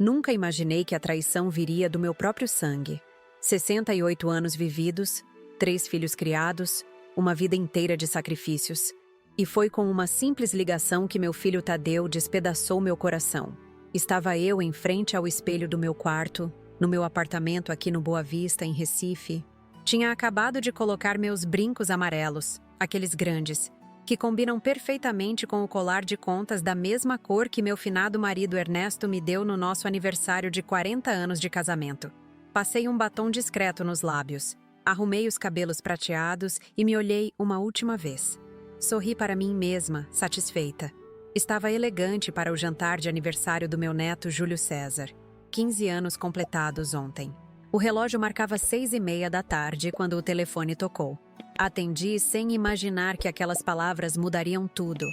Nunca imaginei que a traição viria do meu próprio sangue. 68 anos vividos, 3 filhos criados, uma vida inteira de sacrifícios. E foi com uma simples ligação que meu filho Tadeu despedaçou meu coração. Estava eu em frente ao espelho do meu quarto, no meu apartamento aqui no Boa Vista, em Recife. Tinha acabado de colocar meus brincos amarelos, aqueles grandes, que combinam perfeitamente com o colar de contas da mesma cor que meu finado marido Ernesto me deu no nosso aniversário de 40 anos de casamento. Passei um batom discreto nos lábios, arrumei os cabelos prateados e me olhei uma última vez. Sorri para mim mesma, satisfeita. Estava elegante para o jantar de aniversário do meu neto Júlio César. 15 anos completados ontem. O relógio marcava 6:30 da tarde quando o telefone tocou. Atendi sem imaginar que aquelas palavras mudariam tudo.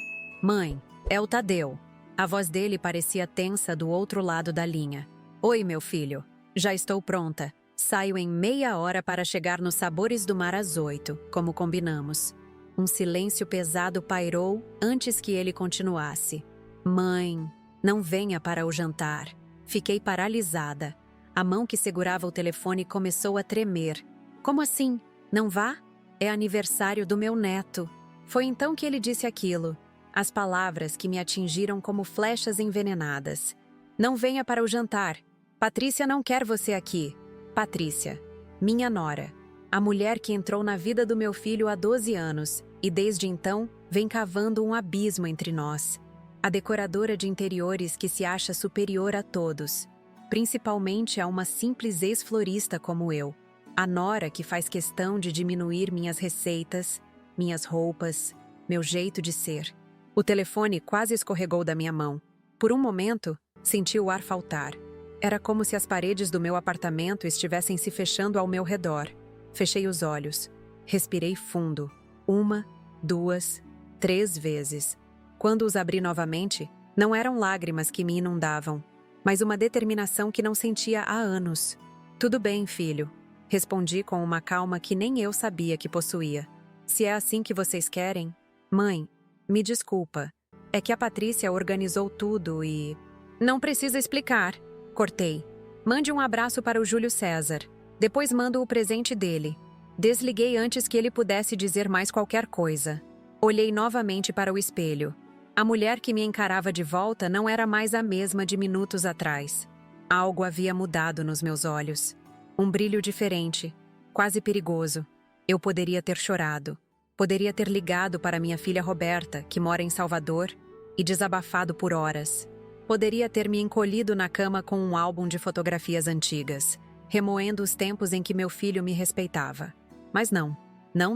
Mãe, é o Tadeu. A voz dele parecia tensa do outro lado da linha. Oi, meu filho. Já estou pronta. Saio em meia hora para chegar nos Sabores do Mar às 8, como combinamos. Um silêncio pesado pairou antes que ele continuasse. Mãe, não venha para o jantar. Fiquei paralisada. A mão que segurava o telefone começou a tremer. Como assim? Não vá? É aniversário do meu neto. Foi então que ele disse aquilo. As palavras que me atingiram como flechas envenenadas. Não venha para o jantar. Patrícia não quer você aqui. Patrícia, minha nora. A mulher que entrou na vida do meu filho há 12 anos e desde então vem cavando um abismo entre nós. A decoradora de interiores que se acha superior a todos, principalmente a uma simples ex-florista como eu. A nora que faz questão de diminuir minhas receitas, minhas roupas, meu jeito de ser. O telefone quase escorregou da minha mão. Por um momento, senti o ar faltar. Era como se as paredes do meu apartamento estivessem se fechando ao meu redor. Fechei os olhos. Respirei fundo. 1, 2, 3 vezes. Quando os abri novamente, não eram lágrimas que me inundavam, mas uma determinação que não sentia há anos. Tudo bem, filho. Respondi com uma calma que nem eu sabia que possuía. Se é assim que vocês querem... Mãe, me desculpa. É que a Patrícia organizou tudo e... Não precisa explicar. Cortei. Mande um abraço para o Júlio César. Depois mando o presente dele. Desliguei antes que ele pudesse dizer mais qualquer coisa. Olhei novamente para o espelho. A mulher que me encarava de volta não era mais a mesma de minutos atrás. Algo havia mudado nos meus olhos. Um brilho diferente, quase perigoso. Eu poderia ter chorado. Poderia ter ligado para minha filha Roberta, que mora em Salvador, e desabafado por horas. Poderia ter me encolhido na cama com um álbum de fotografias antigas, remoendo os tempos em que meu filho me respeitava. Mas não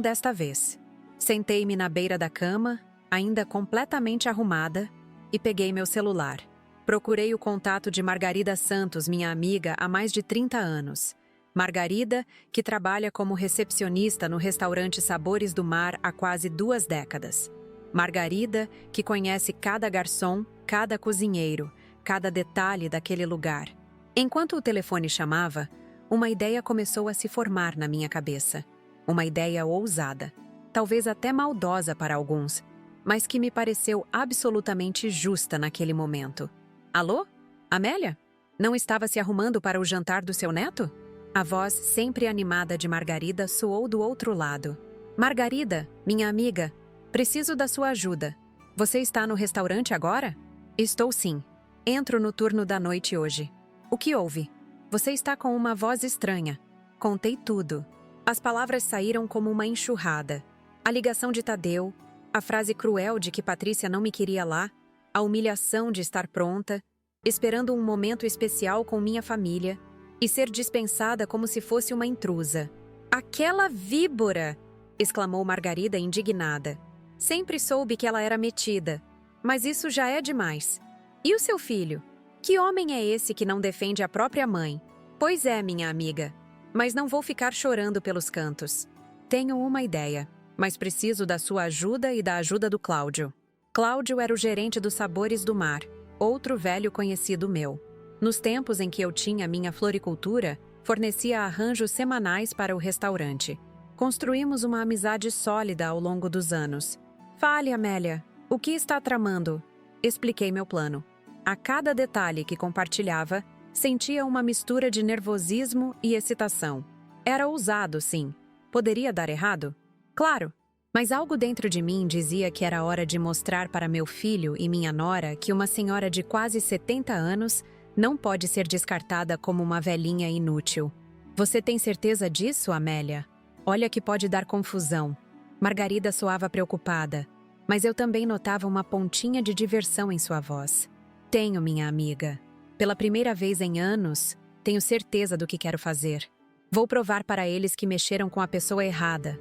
desta vez. Sentei-me na beira da cama, ainda completamente arrumada, e peguei meu celular. Procurei o contato de Margarida Santos, minha amiga há mais de 30 anos. Margarida, que trabalha como recepcionista no restaurante Sabores do Mar há quase 2 décadas. Margarida, que conhece cada garçom, cada cozinheiro, cada detalhe daquele lugar. Enquanto o telefone chamava, uma ideia começou a se formar na minha cabeça. Uma ideia ousada, talvez até maldosa para alguns, mas que me pareceu absolutamente justa naquele momento. Alô? Amélia? Não estava se arrumando para o jantar do seu neto? A voz sempre animada de Margarida soou do outro lado. Margarida, minha amiga, preciso da sua ajuda. Você está no restaurante agora? Estou sim. Entro no turno da noite hoje. O que houve? Você está com uma voz estranha. Contei tudo. As palavras saíram como uma enxurrada. A ligação de Tadeu, a frase cruel de que Patrícia não me queria lá, a humilhação de estar pronta, esperando um momento especial com minha família, e ser dispensada como se fosse uma intrusa. Aquela víbora! Exclamou Margarida indignada. Sempre soube que ela era metida, mas isso já é demais. E o seu filho? Que homem é esse que não defende a própria mãe? Pois é, minha amiga, mas não vou ficar chorando pelos cantos. Tenho uma ideia, mas preciso da sua ajuda e da ajuda do Cláudio. Cláudio era o gerente dos Sabores do Mar, outro velho conhecido meu. Nos tempos em que eu tinha minha floricultura, fornecia arranjos semanais para o restaurante. Construímos uma amizade sólida ao longo dos anos. Fale, Amélia, o que está tramando? Expliquei meu plano. A cada detalhe que compartilhava, Sentia uma mistura de nervosismo e excitação. Era ousado, sim. Poderia dar errado? Claro. Mas algo dentro de mim dizia que era hora de mostrar para meu filho e minha nora que uma senhora de quase 70 anos não pode ser descartada como uma velhinha inútil. Você tem certeza disso, Amélia? Olha que pode dar confusão. Margarida soava preocupada, mas eu também notava uma pontinha de diversão em sua voz. Tenho, minha amiga. Pela primeira vez em anos, tenho certeza do que quero fazer. Vou provar para eles que mexeram com a pessoa errada.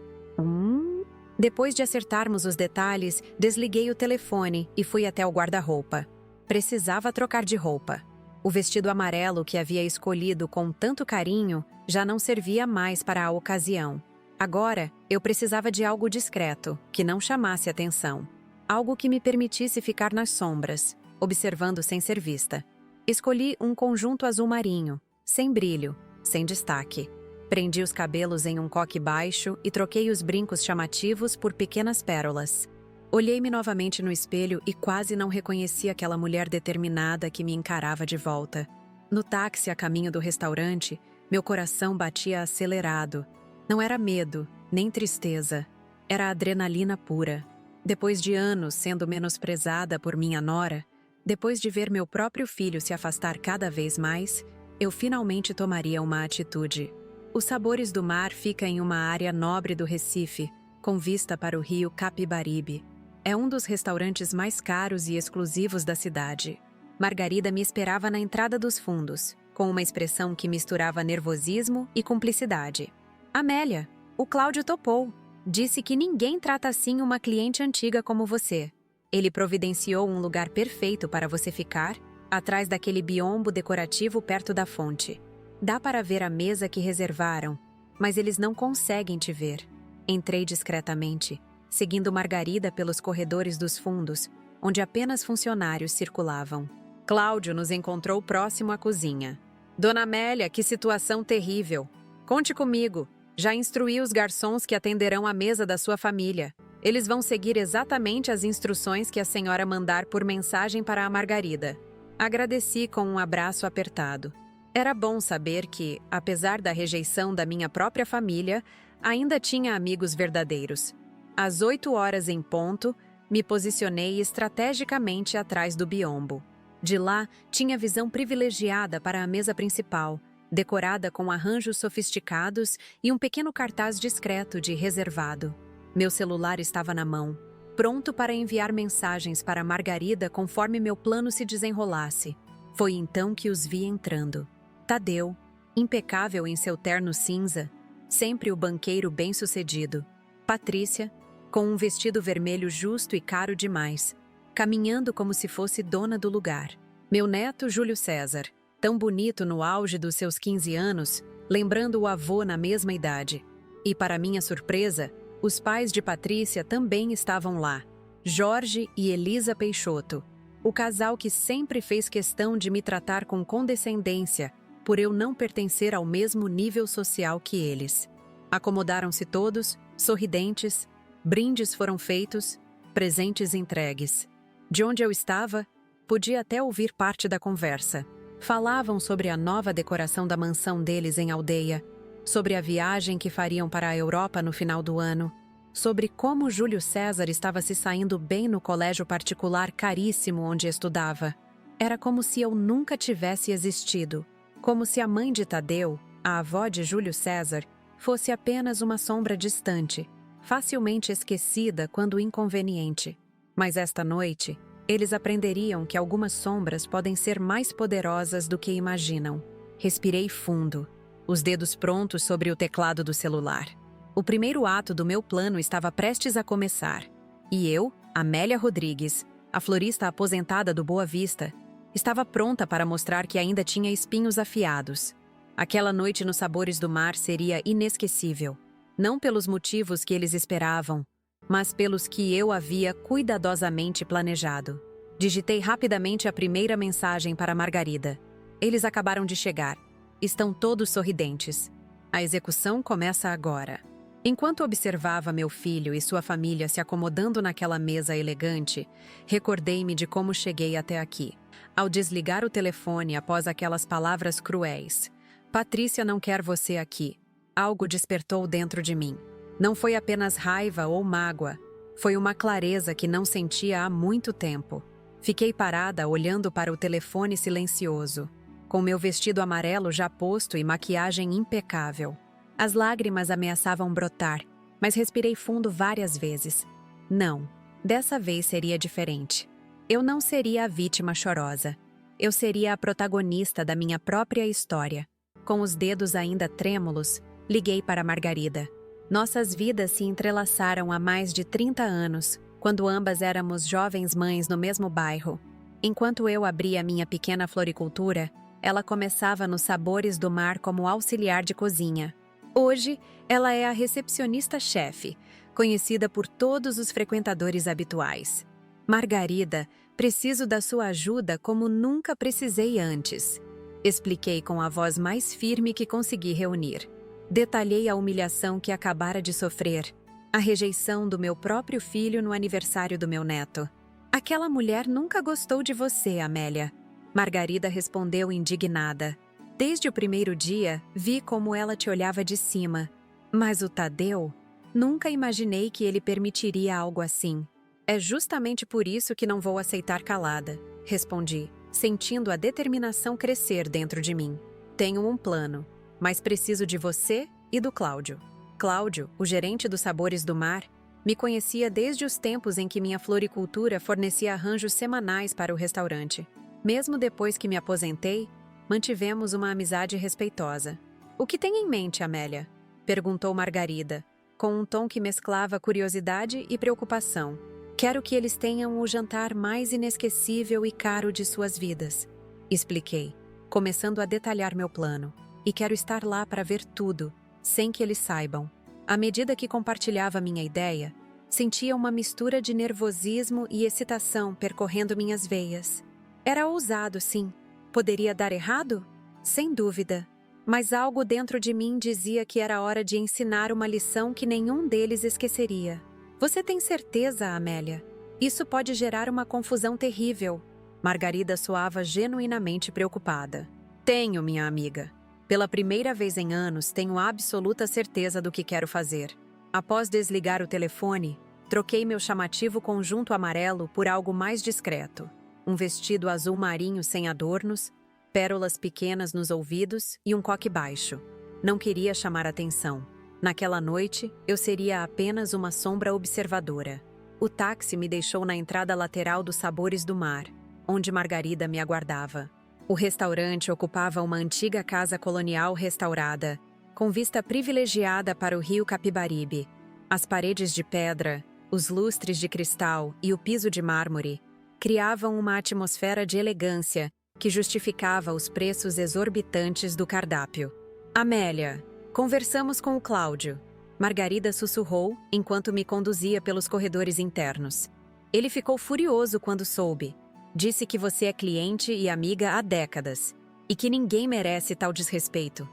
Depois de acertarmos os detalhes, desliguei o telefone e fui até o guarda-roupa. Precisava trocar de roupa. O vestido amarelo que havia escolhido com tanto carinho já não servia mais para a ocasião. Agora, eu precisava de algo discreto, que não chamasse atenção. Algo que me permitisse ficar nas sombras, observando sem ser vista. Escolhi um conjunto azul marinho, sem brilho, sem destaque. Prendi os cabelos em um coque baixo e troquei os brincos chamativos por pequenas pérolas. Olhei-me novamente no espelho e quase não reconheci aquela mulher determinada que me encarava de volta. No táxi a caminho do restaurante, meu coração batia acelerado. Não era medo, nem tristeza. Era adrenalina pura. Depois de anos sendo menosprezada por minha nora, depois de ver meu próprio filho se afastar cada vez mais, eu finalmente tomaria uma atitude. Os Sabores do Mar fica em uma área nobre do Recife, com vista para o rio Capibaribe. É um dos restaurantes mais caros e exclusivos da cidade. Margarida me esperava na entrada dos fundos, com uma expressão que misturava nervosismo e cumplicidade. Amélia, o Cláudio topou. Disse que ninguém trata assim uma cliente antiga como você. Ele providenciou um lugar perfeito para você ficar, atrás daquele biombo decorativo perto da fonte. Dá para ver a mesa que reservaram, mas eles não conseguem te ver. Entrei discretamente, seguindo Margarida pelos corredores dos fundos, onde apenas funcionários circulavam. Cláudio nos encontrou próximo à cozinha. Dona Amélia, que situação terrível! Conte comigo. Já instruí os garçons que atenderão a mesa da sua família. Eles vão seguir exatamente as instruções que a senhora mandar por mensagem para a Margarida. Agradeci com um abraço apertado. Era bom saber que, apesar da rejeição da minha própria família, ainda tinha amigos verdadeiros. Às 8h em ponto, me posicionei estrategicamente atrás do biombo. De lá, tinha visão privilegiada para a mesa principal, decorada com arranjos sofisticados e um pequeno cartaz discreto de reservado. Meu celular estava na mão, pronto para enviar mensagens para Margarida conforme meu plano se desenrolasse. Foi então que os vi entrando. Tadeu, impecável em seu terno cinza, sempre o banqueiro bem-sucedido. Patrícia, com um vestido vermelho justo e caro demais, caminhando como se fosse dona do lugar. Meu neto Júlio César, tão bonito no auge dos seus 15 anos, lembrando o avô na mesma idade. E, para minha surpresa, os pais de Patrícia também estavam lá, Jorge e Elisa Peixoto, o casal que sempre fez questão de me tratar com condescendência, por eu não pertencer ao mesmo nível social que eles. Acomodaram-se todos, sorridentes, brindes foram feitos, presentes entregues. De onde eu estava, podia até ouvir parte da conversa. Falavam sobre a nova decoração da mansão deles em Aldeia, sobre a viagem que fariam para a Europa no final do ano, sobre como Júlio César estava se saindo bem no colégio particular caríssimo onde estudava. Era como se eu nunca tivesse existido. Como se a mãe de Tadeu, a avó de Júlio César, fosse apenas uma sombra distante, facilmente esquecida quando inconveniente. Mas esta noite, eles aprenderiam que algumas sombras podem ser mais poderosas do que imaginam. Respirei fundo, os dedos prontos sobre o teclado do celular. O primeiro ato do meu plano estava prestes a começar. E eu, Amélia Rodrigues, a florista aposentada do Boa Vista, estava pronta para mostrar que ainda tinha espinhos afiados. Aquela noite nos Sabores do Mar seria inesquecível, não pelos motivos que eles esperavam, mas pelos que eu havia cuidadosamente planejado. Digitei rapidamente a primeira mensagem para Margarida. Eles acabaram de chegar. Estão todos sorridentes. A execução começa agora. Enquanto observava meu filho e sua família se acomodando naquela mesa elegante, recordei-me de como cheguei até aqui. Ao desligar o telefone após aquelas palavras cruéis, "Patrícia não quer você aqui", algo despertou dentro de mim. Não foi apenas raiva ou mágoa, foi uma clareza que não sentia há muito tempo. Fiquei parada olhando para o telefone silencioso, com meu vestido amarelo já posto e maquiagem impecável. As lágrimas ameaçavam brotar, mas respirei fundo várias vezes. Não, dessa vez seria diferente. Eu não seria a vítima chorosa. Eu seria a protagonista da minha própria história. Com os dedos ainda trêmulos, liguei para Margarida. Nossas vidas se entrelaçaram há mais de 30 anos, quando ambas éramos jovens mães no mesmo bairro. Enquanto eu abria minha pequena floricultura, ela começava nos Sabores do Mar como auxiliar de cozinha. Hoje, ela é a recepcionista-chefe, conhecida por todos os frequentadores habituais. "Margarida, preciso da sua ajuda como nunca precisei antes", expliquei com a voz mais firme que consegui reunir. Detalhei a humilhação que acabara de sofrer, a rejeição do meu próprio filho no aniversário do meu neto. "Aquela mulher nunca gostou de você, Amélia", Margarida respondeu indignada. "Desde o primeiro dia, vi como ela te olhava de cima. Mas o Tadeu? Nunca imaginei que ele permitiria algo assim. É justamente por isso que não vou aceitar calada", respondi, sentindo a determinação crescer dentro de mim. "Tenho um plano, mas preciso de você e do Cláudio." Cláudio, o gerente dos Sabores do Mar, me conhecia desde os tempos em que minha floricultura fornecia arranjos semanais para o restaurante. Mesmo depois que me aposentei, mantivemos uma amizade respeitosa. "O que tem em mente, Amélia?", perguntou Margarida, com um tom que mesclava curiosidade e preocupação. "Quero que eles tenham o jantar mais inesquecível e caro de suas vidas", expliquei, começando a detalhar meu plano. "E quero estar lá para ver tudo, sem que eles saibam." À medida que compartilhava minha ideia, sentia uma mistura de nervosismo e excitação percorrendo minhas veias. Era ousado, sim. Poderia dar errado? Sem dúvida. Mas algo dentro de mim dizia que era hora de ensinar uma lição que nenhum deles esqueceria. "Você tem certeza, Amélia? Isso pode gerar uma confusão terrível." Margarida soava genuinamente preocupada. "Tenho, minha amiga. Pela primeira vez em anos, tenho absoluta certeza do que quero fazer." Após desligar o telefone, troquei meu chamativo conjunto amarelo por algo mais discreto. Um vestido azul marinho sem adornos, pérolas pequenas nos ouvidos e um coque baixo. Não queria chamar atenção. Naquela noite, eu seria apenas uma sombra observadora. O táxi me deixou na entrada lateral dos Sabores do Mar, onde Margarida me aguardava. O restaurante ocupava uma antiga casa colonial restaurada, com vista privilegiada para o rio Capibaribe. As paredes de pedra, os lustres de cristal e o piso de mármore criavam uma atmosfera de elegância que justificava os preços exorbitantes do cardápio. "Amélia, conversamos com o Cláudio", Margarida sussurrou enquanto me conduzia pelos corredores internos. "Ele ficou furioso quando soube. Disse que você é cliente e amiga há décadas, e que ninguém merece tal desrespeito."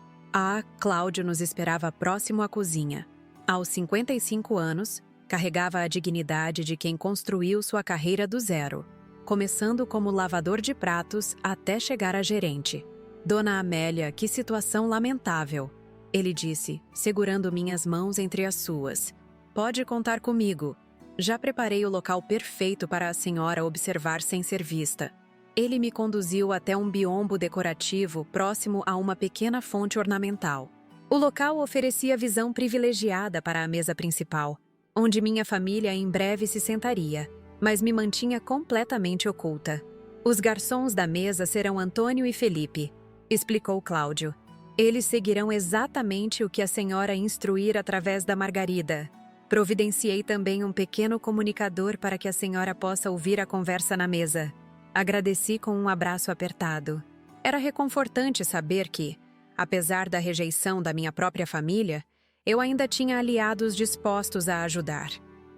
Cláudio nos esperava próximo à cozinha. Aos 55 anos, carregava a dignidade de quem construiu sua carreira do zero, começando como lavador de pratos até chegar a gerente. "Dona Amélia, que situação lamentável", ele disse, segurando minhas mãos entre as suas. "Pode contar comigo. Já preparei o local perfeito para a senhora observar sem ser vista." Ele me conduziu até um biombo decorativo próximo a uma pequena fonte ornamental. O local oferecia visão privilegiada para a mesa principal, onde minha família em breve se sentaria, mas me mantinha completamente oculta. "Os garçons da mesa serão Antônio e Felipe", explicou Cláudio. "Eles seguirão exatamente o que a senhora instruir através da Margarida. Providenciei também um pequeno comunicador para que a senhora possa ouvir a conversa na mesa." Agradeci com um abraço apertado. Era reconfortante saber que, apesar da rejeição da minha própria família, eu ainda tinha aliados dispostos a ajudar.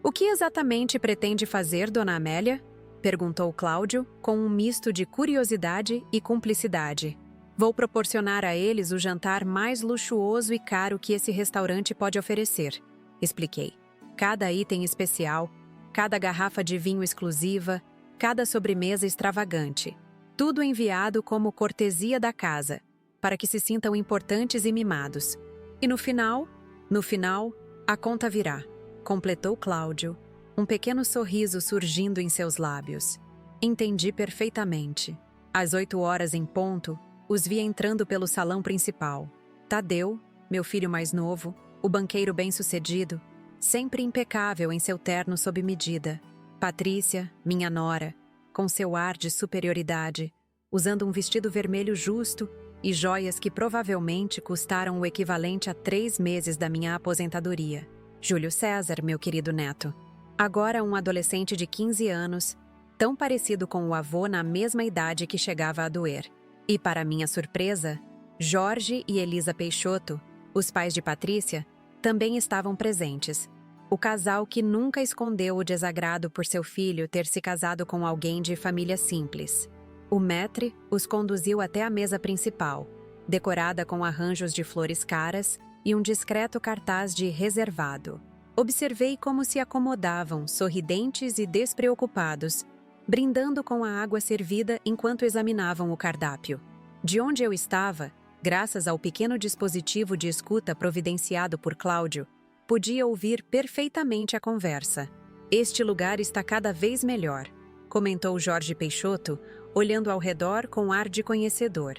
"O que exatamente pretende fazer, Dona Amélia?", perguntou Cláudio, com um misto de curiosidade e cumplicidade. "Vou proporcionar a eles o jantar mais luxuoso e caro que esse restaurante pode oferecer. expliquei. Cada item especial, cada garrafa de vinho exclusiva, cada sobremesa extravagante. Tudo enviado como cortesia da casa, para que se sintam importantes e mimados. E no final, a conta virá, completou Cláudio, um pequeno sorriso surgindo em seus lábios. Entendi perfeitamente. Às 8 horas em ponto, os vi entrando pelo salão principal. Tadeu, meu filho mais novo, o banqueiro bem-sucedido, sempre impecável em seu terno sob medida. Patrícia, minha nora, com seu ar de superioridade, usando um vestido vermelho justo e joias que provavelmente custaram o equivalente a 3 meses da minha aposentadoria. Júlio César, meu querido neto. Agora um adolescente de 15 anos, tão parecido com o avô na mesma idade que chegava a doer. E para minha surpresa, Jorge e Elisa Peixoto, os pais de Patrícia, também estavam presentes. O casal que nunca escondeu o desagrado por seu filho ter se casado com alguém de família simples. O maître os conduziu até a mesa principal, decorada com arranjos de flores caras e um discreto cartaz de reservado. Observei como se acomodavam, sorridentes e despreocupados, brindando com a água servida enquanto examinavam o cardápio. De onde eu estava, graças ao pequeno dispositivo de escuta providenciado por Cláudio, podia ouvir perfeitamente a conversa. Este lugar está cada vez melhor, comentou Jorge Peixoto, olhando ao redor com ar de conhecedor.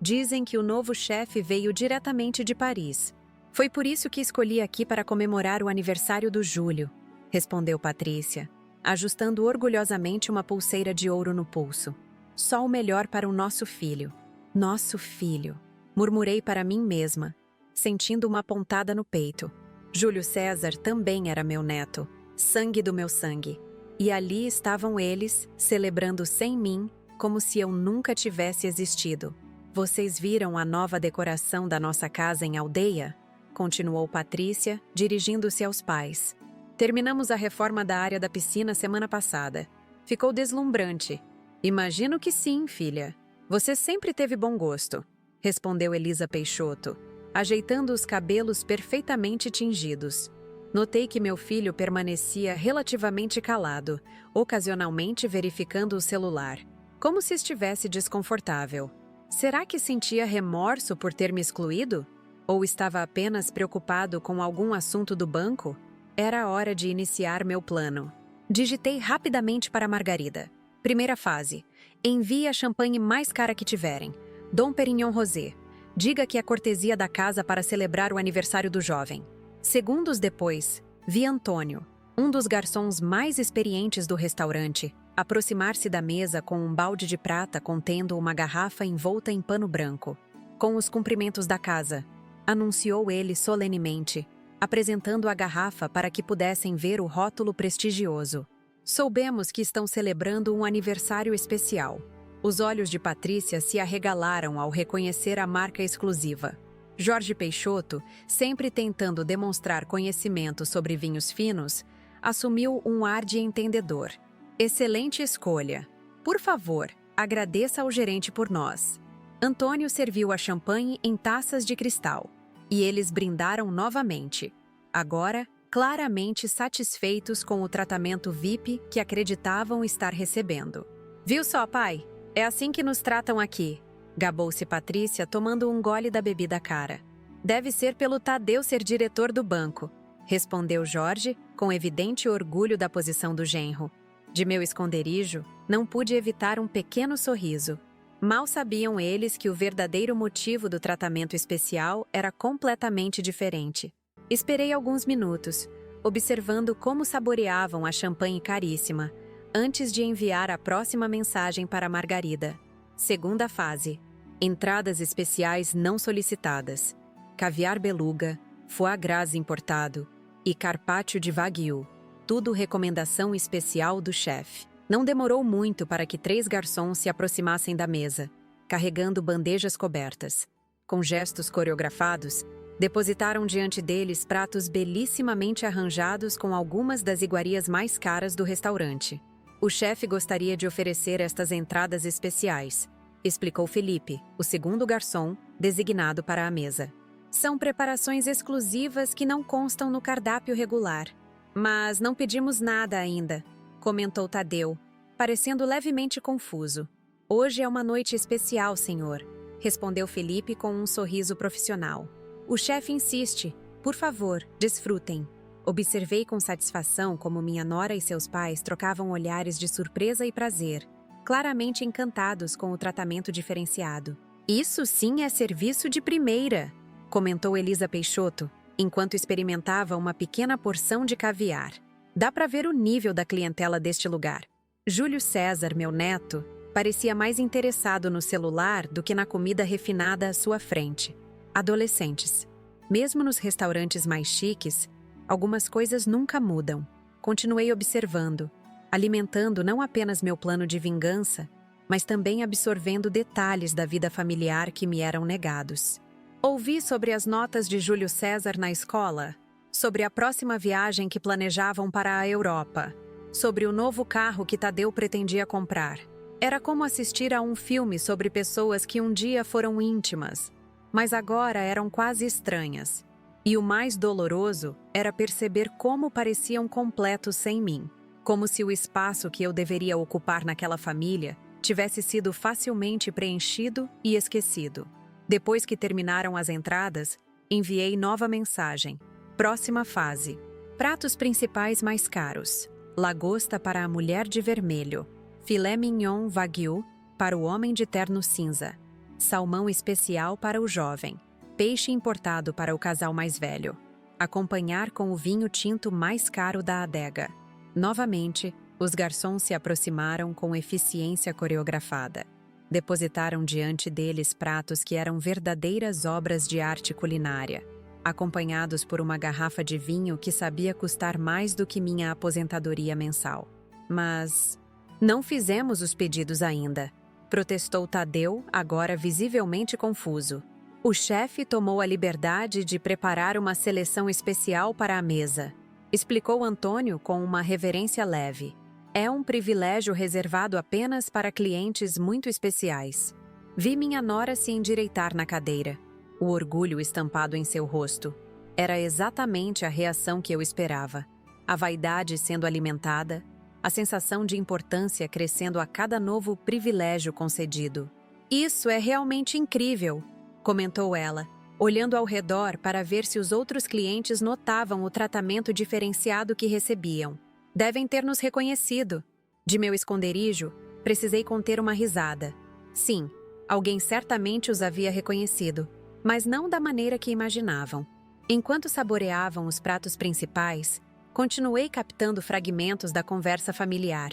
Dizem que o novo chefe veio diretamente de Paris. Foi por isso que escolhi aqui para comemorar o aniversário do Júlio, respondeu Patrícia, ajustando orgulhosamente uma pulseira de ouro no pulso. Só o melhor para o nosso filho. Nosso filho, murmurei para mim mesma, sentindo uma pontada no peito. Júlio César também era meu neto, sangue do meu sangue. E ali estavam eles, celebrando sem mim, como se eu nunca tivesse existido. Vocês viram a nova decoração da nossa casa em aldeia? Continuou Patrícia, dirigindo-se aos pais. Terminamos a reforma da área da piscina semana passada. Ficou deslumbrante. Imagino que sim, filha. Você sempre teve bom gosto, respondeu Elisa Peixoto, ajeitando os cabelos perfeitamente tingidos. Notei que meu filho permanecia relativamente calado, ocasionalmente verificando o celular, como se estivesse desconfortável. Será que sentia remorso por ter me excluído? Ou estava apenas preocupado com algum assunto do banco? Era hora de iniciar meu plano. Digitei rapidamente para Margarida. Primeira fase. Envie a champanhe mais cara que tiverem. Dom Perignon Rosé. Diga que é cortesia da casa para celebrar o aniversário do jovem. Segundos depois, vi Antônio, um dos garçons mais experientes do restaurante, aproximar-se da mesa com um balde de prata contendo uma garrafa envolta em pano branco. Com os cumprimentos da casa, anunciou ele solenemente, apresentando a garrafa para que pudessem ver o rótulo prestigioso. Soubemos que estão celebrando um aniversário especial. Os olhos de Patrícia se arregalaram ao reconhecer a marca exclusiva. Jorge Peixoto, sempre tentando demonstrar conhecimento sobre vinhos finos, assumiu um ar de entendedor. Excelente escolha. Por favor, agradeça ao gerente por nós. Antônio serviu a champanhe em taças de cristal. E eles brindaram novamente. Agora, claramente satisfeitos com o tratamento VIP que acreditavam estar recebendo. Viu só, pai? É assim que nos tratam aqui. Gabou-se Patrícia, tomando um gole da bebida cara. Deve ser pelo Tadeu ser diretor do banco, respondeu Jorge, com evidente orgulho da posição do genro. De meu esconderijo, não pude evitar um pequeno sorriso. Mal sabiam eles que o verdadeiro motivo do tratamento especial era completamente diferente. Esperei alguns minutos, observando como saboreavam a champanhe caríssima, antes de enviar a próxima mensagem para Margarida. Segunda fase. Entradas especiais não solicitadas. Caviar beluga, foie gras importado e carpaccio de wagyu. Tudo recomendação especial do chefe. Não demorou muito para que 3 garçons se aproximassem da mesa, carregando bandejas cobertas. Com gestos coreografados, depositaram diante deles pratos belissimamente arranjados com algumas das iguarias mais caras do restaurante. O chefe gostaria de oferecer estas entradas especiais, explicou Felipe, o segundo garçom, designado para a mesa. São preparações exclusivas que não constam no cardápio regular. Mas não pedimos nada ainda, comentou Tadeu, parecendo levemente confuso. Hoje é uma noite especial, senhor, respondeu Felipe com um sorriso profissional. O chefe insiste. Por favor, desfrutem. Observei com satisfação como minha nora e seus pais trocavam olhares de surpresa e prazer, claramente encantados com o tratamento diferenciado. Isso sim é serviço de primeira, comentou Elisa Peixoto, enquanto experimentava uma pequena porção de caviar. Dá para ver o nível da clientela deste lugar. Júlio César, meu neto, parecia mais interessado no celular do que na comida refinada à sua frente. Adolescentes. Mesmo nos restaurantes mais chiques, algumas coisas nunca mudam. Continuei observando, alimentando não apenas meu plano de vingança, mas também absorvendo detalhes da vida familiar que me eram negados. Ouvi sobre as notas de Júlio César na escola, sobre a próxima viagem que planejavam para a Europa, sobre o novo carro que Tadeu pretendia comprar. Era como assistir a um filme sobre pessoas que um dia foram íntimas, mas agora eram quase estranhas. E o mais doloroso era perceber como pareciam completos sem mim, como se o espaço que eu deveria ocupar naquela família tivesse sido facilmente preenchido e esquecido. Depois que terminaram as entradas, enviei nova mensagem. Próxima fase. Pratos principais mais caros. Lagosta para a mulher de vermelho. Filé mignon wagyu para o homem de terno cinza. Salmão especial para o jovem. Peixe importado para o casal mais velho. Acompanhar com o vinho tinto mais caro da adega. Novamente, os garçons se aproximaram com eficiência coreografada. Depositaram diante deles pratos que eram verdadeiras obras de arte culinária, acompanhados por uma garrafa de vinho que sabia custar mais do que minha aposentadoria mensal. Mas não fizemos os pedidos ainda, protestou Tadeu, agora visivelmente confuso. O chefe tomou a liberdade de preparar uma seleção especial para a mesa, explicou Antônio com uma reverência leve. É um privilégio reservado apenas para clientes muito especiais. Vi minha nora se endireitar na cadeira, o orgulho estampado em seu rosto. Era exatamente a reação que eu esperava. A vaidade sendo alimentada, a sensação de importância crescendo a cada novo privilégio concedido. Isso é realmente incrível, comentou ela, olhando ao redor para ver se os outros clientes notavam o tratamento diferenciado que recebiam. Devem ter nos reconhecido. De meu esconderijo, precisei conter uma risada. Sim, alguém certamente os havia reconhecido, mas não da maneira que imaginavam. Enquanto saboreavam os pratos principais, continuei captando fragmentos da conversa familiar.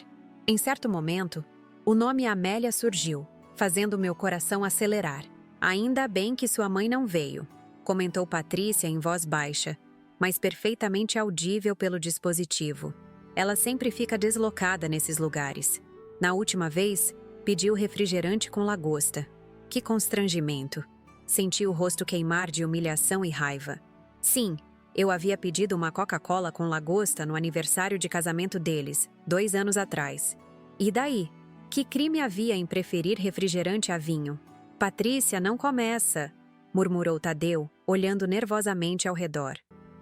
Em certo momento, o nome Amélia surgiu, fazendo meu coração acelerar. Ainda bem que sua mãe não veio, comentou Patrícia em voz baixa, mas perfeitamente audível pelo dispositivo. Ela sempre fica deslocada nesses lugares. Na última vez, pediu refrigerante com lagosta. Que constrangimento. Senti o rosto queimar de humilhação e raiva. Sim, eu havia pedido uma Coca-Cola com lagosta no aniversário de casamento deles, 2 anos atrás. E daí? Que crime havia em preferir refrigerante a vinho? Patrícia, não começa, murmurou Tadeu, olhando nervosamente ao redor.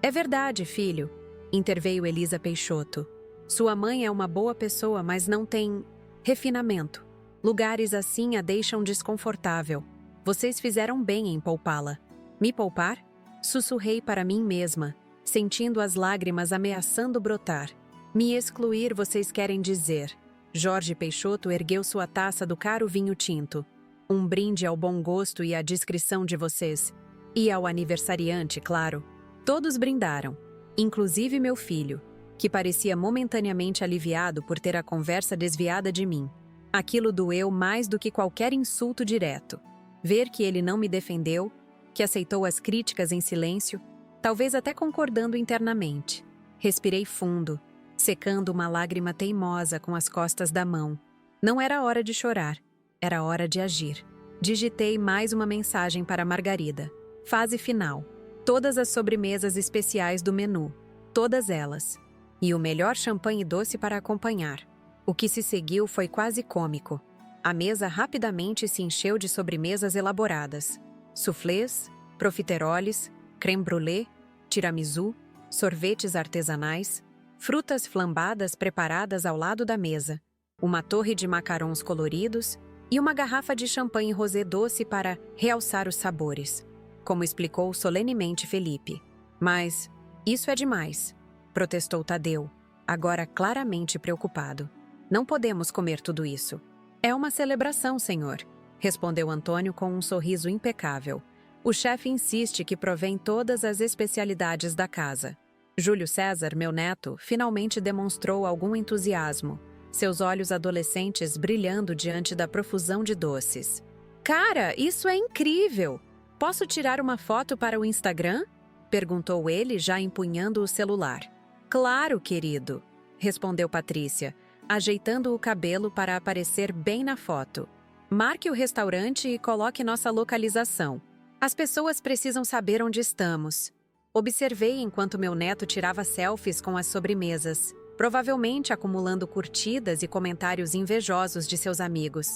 É verdade, filho, interveio Elisa Peixoto. Sua mãe é uma boa pessoa, mas não tem refinamento. Lugares assim a deixam desconfortável. Vocês fizeram bem em poupá-la. Me poupar? Sussurrei para mim mesma, sentindo as lágrimas ameaçando brotar. Me excluir, vocês querem dizer. Jorge Peixoto ergueu sua taça do caro vinho tinto. Um brinde ao bom gosto e à discrição de vocês. E ao aniversariante, claro. Todos brindaram, inclusive meu filho, que parecia momentaneamente aliviado por ter a conversa desviada de mim. Aquilo doeu mais do que qualquer insulto direto. Ver que ele não me defendeu, que aceitou as críticas em silêncio, talvez até concordando internamente. Respirei fundo, secando uma lágrima teimosa com as costas da mão. Não era hora de chorar, era hora de agir. Digitei mais uma mensagem para Margarida. Fase final. Todas as sobremesas especiais do menu. Todas elas. E o melhor champanhe doce para acompanhar. O que se seguiu foi quase cômico. A mesa rapidamente se encheu de sobremesas elaboradas. Suflês, profiteroles, creme brulee, tiramisu, sorvetes artesanais, frutas flambadas preparadas ao lado da mesa, uma torre de macarons coloridos e uma garrafa de champanhe rosé doce para realçar os sabores, como explicou solenemente Felipe. Mas isso é demais, protestou Tadeu, agora claramente preocupado. Não podemos comer tudo isso. É uma celebração, senhor, respondeu Antônio com um sorriso impecável. O chefe insiste que provém todas as especialidades da casa. Júlio César, meu neto, finalmente demonstrou algum entusiasmo, seus olhos adolescentes brilhando diante da profusão de doces. Cara, isso é incrível! Posso tirar uma foto para o Instagram? Perguntou ele, já empunhando o celular. Claro, querido, respondeu Patrícia, ajeitando o cabelo para aparecer bem na foto. Marque o restaurante e coloque nossa localização. As pessoas precisam saber onde estamos. Observei enquanto meu neto tirava selfies com as sobremesas, provavelmente acumulando curtidas e comentários invejosos de seus amigos.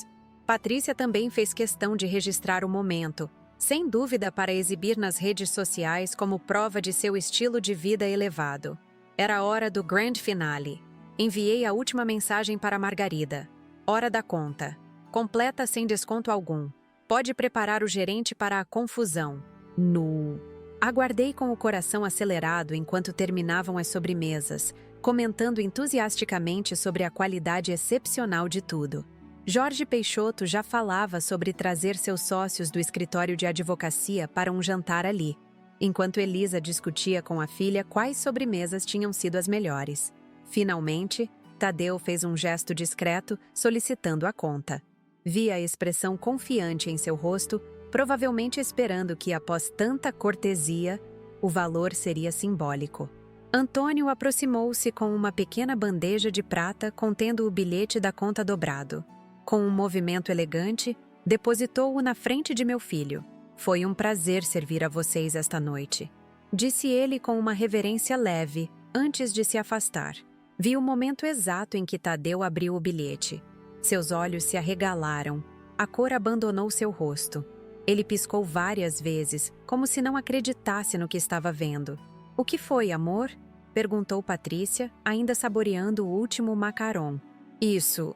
Patrícia também fez questão de registrar o momento, sem dúvida para exibir nas redes sociais como prova de seu estilo de vida elevado. Era a hora do grand finale. Enviei a última mensagem para Margarida. Hora da conta. Completa sem desconto algum. Pode preparar o gerente para a confusão. Aguardei com o coração acelerado enquanto terminavam as sobremesas, comentando entusiasticamente sobre a qualidade excepcional de tudo. Jorge Peixoto já falava sobre trazer seus sócios do escritório de advocacia para um jantar ali, enquanto Elisa discutia com a filha quais sobremesas tinham sido as melhores. Finalmente, Tadeu fez um gesto discreto, solicitando a conta. Vi a expressão confiante em seu rosto, provavelmente esperando que, após tanta cortesia, o valor seria simbólico. Antônio aproximou-se com uma pequena bandeja de prata contendo o bilhete da conta dobrado. Com um movimento elegante, depositou-o na frente de meu filho. Foi um prazer servir a vocês esta noite, disse ele com uma reverência leve, antes de se afastar. Vi o momento exato em que Tadeu abriu o bilhete. Seus olhos se arregalaram. A cor abandonou seu rosto. Ele piscou várias vezes, como se não acreditasse no que estava vendo. O que foi, amor? Perguntou Patrícia, ainda saboreando o último macaron. Isso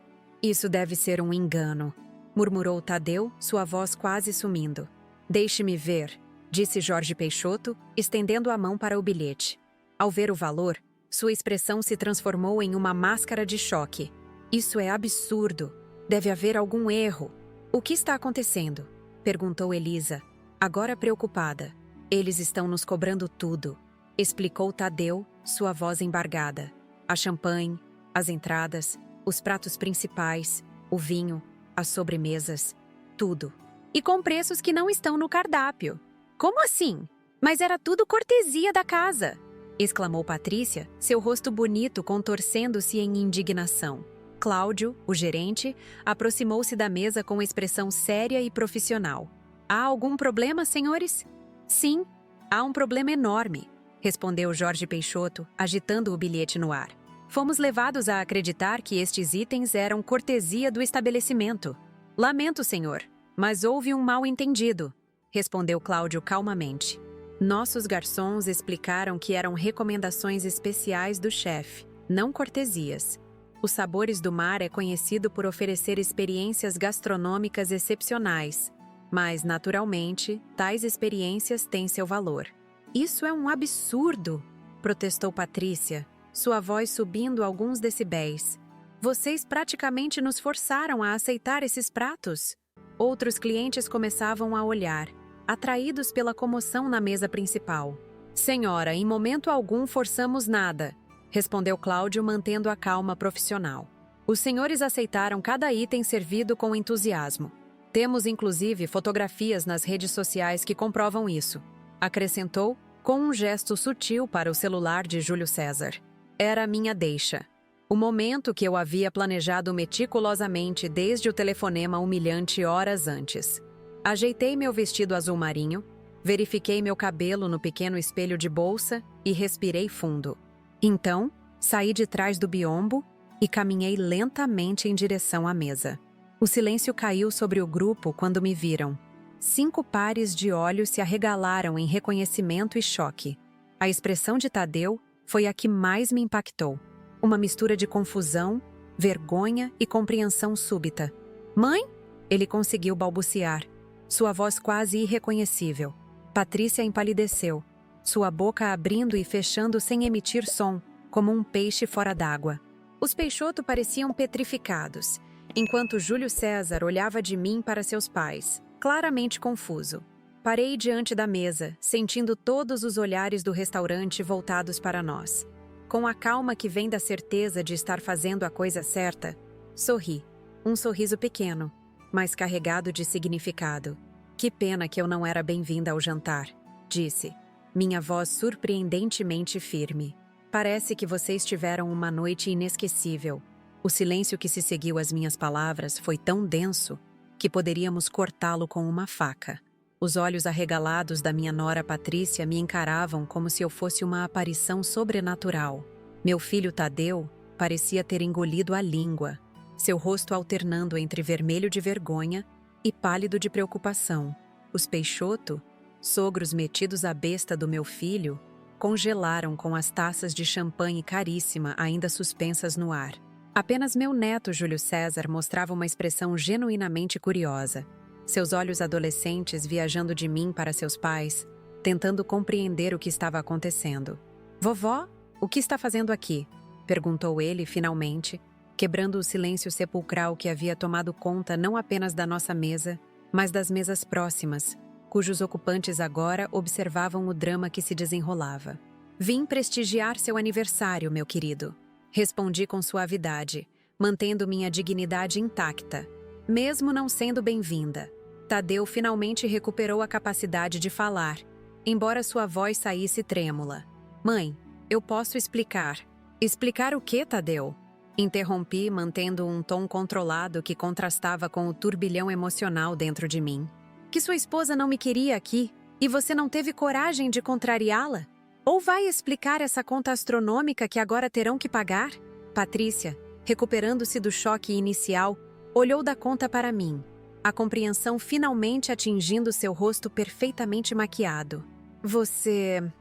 deve ser um engano, murmurou Tadeu, sua voz quase sumindo. Deixe-me ver, disse Jorge Peixoto, estendendo a mão para o bilhete. Ao ver o valor, sua expressão se transformou em uma máscara de choque. Isso é absurdo. Deve haver algum erro. O que está acontecendo? Perguntou Elisa, agora preocupada. Eles estão nos cobrando tudo, explicou Tadeu, sua voz embargada. A champanhe, as entradas, os pratos principais, o vinho, as sobremesas, tudo. E com preços que não estão no cardápio. Como assim? Mas era tudo cortesia da casa, exclamou Patrícia, seu rosto bonito contorcendo-se em indignação. Cláudio, o gerente, aproximou-se da mesa com expressão séria e profissional. Há algum problema, senhores? Sim, há um problema enorme, respondeu Jorge Peixoto, agitando o bilhete no ar. Fomos levados a acreditar que estes itens eram cortesia do estabelecimento. Lamento, senhor, mas houve um mal-entendido, respondeu Cláudio calmamente. Nossos garçons explicaram que eram recomendações especiais do chefe, não cortesias. Os Sabores do Mar é conhecido por oferecer experiências gastronômicas excepcionais, mas, naturalmente, tais experiências têm seu valor. Isso é um absurdo, protestou Patrícia, sua voz subindo alguns decibéis. Vocês praticamente nos forçaram a aceitar esses pratos. Outros clientes começavam a olhar, atraídos pela comoção na mesa principal. Senhora, em momento algum forçamos nada, respondeu Cláudio, mantendo a calma profissional. Os senhores aceitaram cada item servido com entusiasmo. Temos, inclusive, fotografias nas redes sociais que comprovam isso, acrescentou, com um gesto sutil para o celular de Júlio César. Era a minha deixa. O momento que eu havia planejado meticulosamente desde o telefonema humilhante horas antes. Ajeitei meu vestido azul marinho, verifiquei meu cabelo no pequeno espelho de bolsa e respirei fundo. Então, saí de trás do biombo e caminhei lentamente em direção à mesa. O silêncio caiu sobre o grupo quando me viram. 5 pares de olhos se arregalaram em reconhecimento e choque. A expressão de Tadeu foi a que mais me impactou. Uma mistura de confusão, vergonha e compreensão súbita. "Mãe?" Ele conseguiu balbuciar, sua voz quase irreconhecível. Patrícia empalideceu, sua boca abrindo e fechando sem emitir som, como um peixe fora d'água. Os Peixoto pareciam petrificados, enquanto Júlio César olhava de mim para seus pais, claramente confuso. Parei diante da mesa, sentindo todos os olhares do restaurante voltados para nós. Com a calma que vem da certeza de estar fazendo a coisa certa, sorri. Um sorriso pequeno, mas carregado de significado. "Que pena que eu não era bem-vinda ao jantar", disse, minha voz surpreendentemente firme. "Parece que vocês tiveram uma noite inesquecível." O silêncio que se seguiu às minhas palavras foi tão denso que poderíamos cortá-lo com uma faca. Os olhos arregalados da minha nora Patrícia me encaravam como se eu fosse uma aparição sobrenatural. Meu filho Tadeu parecia ter engolido a língua, seu rosto alternando entre vermelho de vergonha e pálido de preocupação. Os Peixoto, sogros metidos à besta do meu filho, congelaram com as taças de champanhe caríssima ainda suspensas no ar. Apenas meu neto Júlio César mostrava uma expressão genuinamente curiosa. Seus olhos adolescentes viajando de mim para seus pais, tentando compreender o que estava acontecendo. "Vovó, o que está fazendo aqui?" perguntou ele, finalmente, quebrando o silêncio sepulcral que havia tomado conta não apenas da nossa mesa, mas das mesas próximas, cujos ocupantes agora observavam o drama que se desenrolava. "Vim prestigiar seu aniversário, meu querido", respondi com suavidade, mantendo minha dignidade intacta, mesmo não sendo bem-vinda. Tadeu finalmente recuperou a capacidade de falar, embora sua voz saísse trêmula. "Mãe, eu posso explicar." "Explicar o quê, Tadeu?" Interrompi, mantendo um tom controlado que contrastava com o turbilhão emocional dentro de mim. "Que sua esposa não me queria aqui e você não teve coragem de contrariá-la? Ou vai explicar essa conta astronômica que agora terão que pagar?" Patrícia, recuperando-se do choque inicial, olhou da conta para mim, a compreensão finalmente atingindo seu rosto perfeitamente maquiado. Você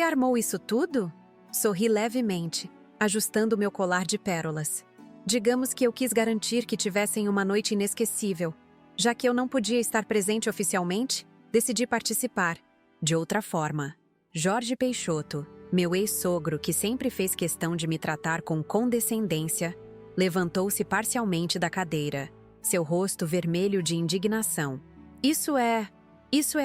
armou isso tudo?" Sorri levemente, ajustando meu colar de pérolas. "Digamos que eu quis garantir que tivessem uma noite inesquecível. Já que eu não podia estar presente oficialmente, decidi participar. De outra forma, Jorge Peixoto, meu ex-sogro que sempre fez questão de me tratar com condescendência, levantou-se parcialmente da cadeira, seu rosto vermelho de indignação. Isso é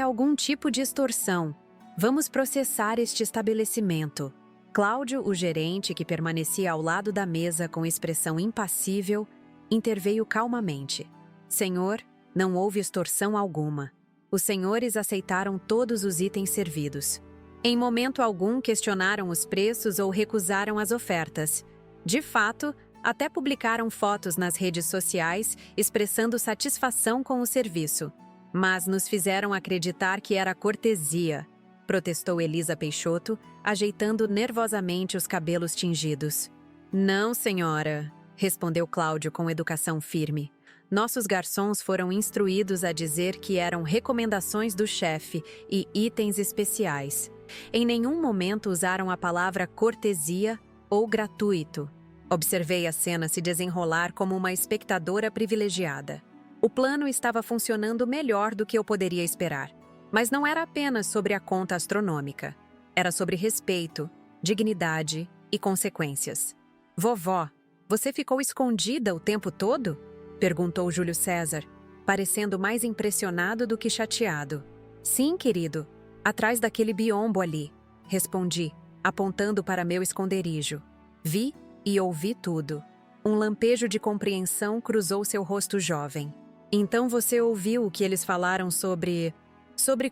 algum tipo de extorsão. Vamos processar este estabelecimento." Cláudio, o gerente, que permanecia ao lado da mesa com expressão impassível, interveio calmamente. "Senhor, não houve extorsão alguma. Os senhores aceitaram todos os itens servidos. Em momento algum questionaram os preços ou recusaram as ofertas. De fato, até publicaram fotos nas redes sociais expressando satisfação com o serviço. Mas nos fizeram acreditar que era cortesia", protestou Elisa Peixoto, ajeitando nervosamente os cabelos tingidos. "Não, senhora", respondeu Cláudio com educação firme. "Nossos garçons foram instruídos a dizer que eram recomendações do chefe e itens especiais. Em nenhum momento usaram a palavra cortesia ou gratuito." Observei a cena se desenrolar como uma espectadora privilegiada. O plano estava funcionando melhor do que eu poderia esperar. Mas não era apenas sobre a conta astronômica. Era sobre respeito, dignidade e consequências. "Vovó, você ficou escondida o tempo todo?" perguntou Júlio César, parecendo mais impressionado do que chateado. "Sim, querido, atrás daquele biombo ali", respondi, apontando para meu esconderijo. Vi e ouvi tudo. Um lampejo de compreensão cruzou seu rosto jovem. "Então você ouviu o que eles falaram sobre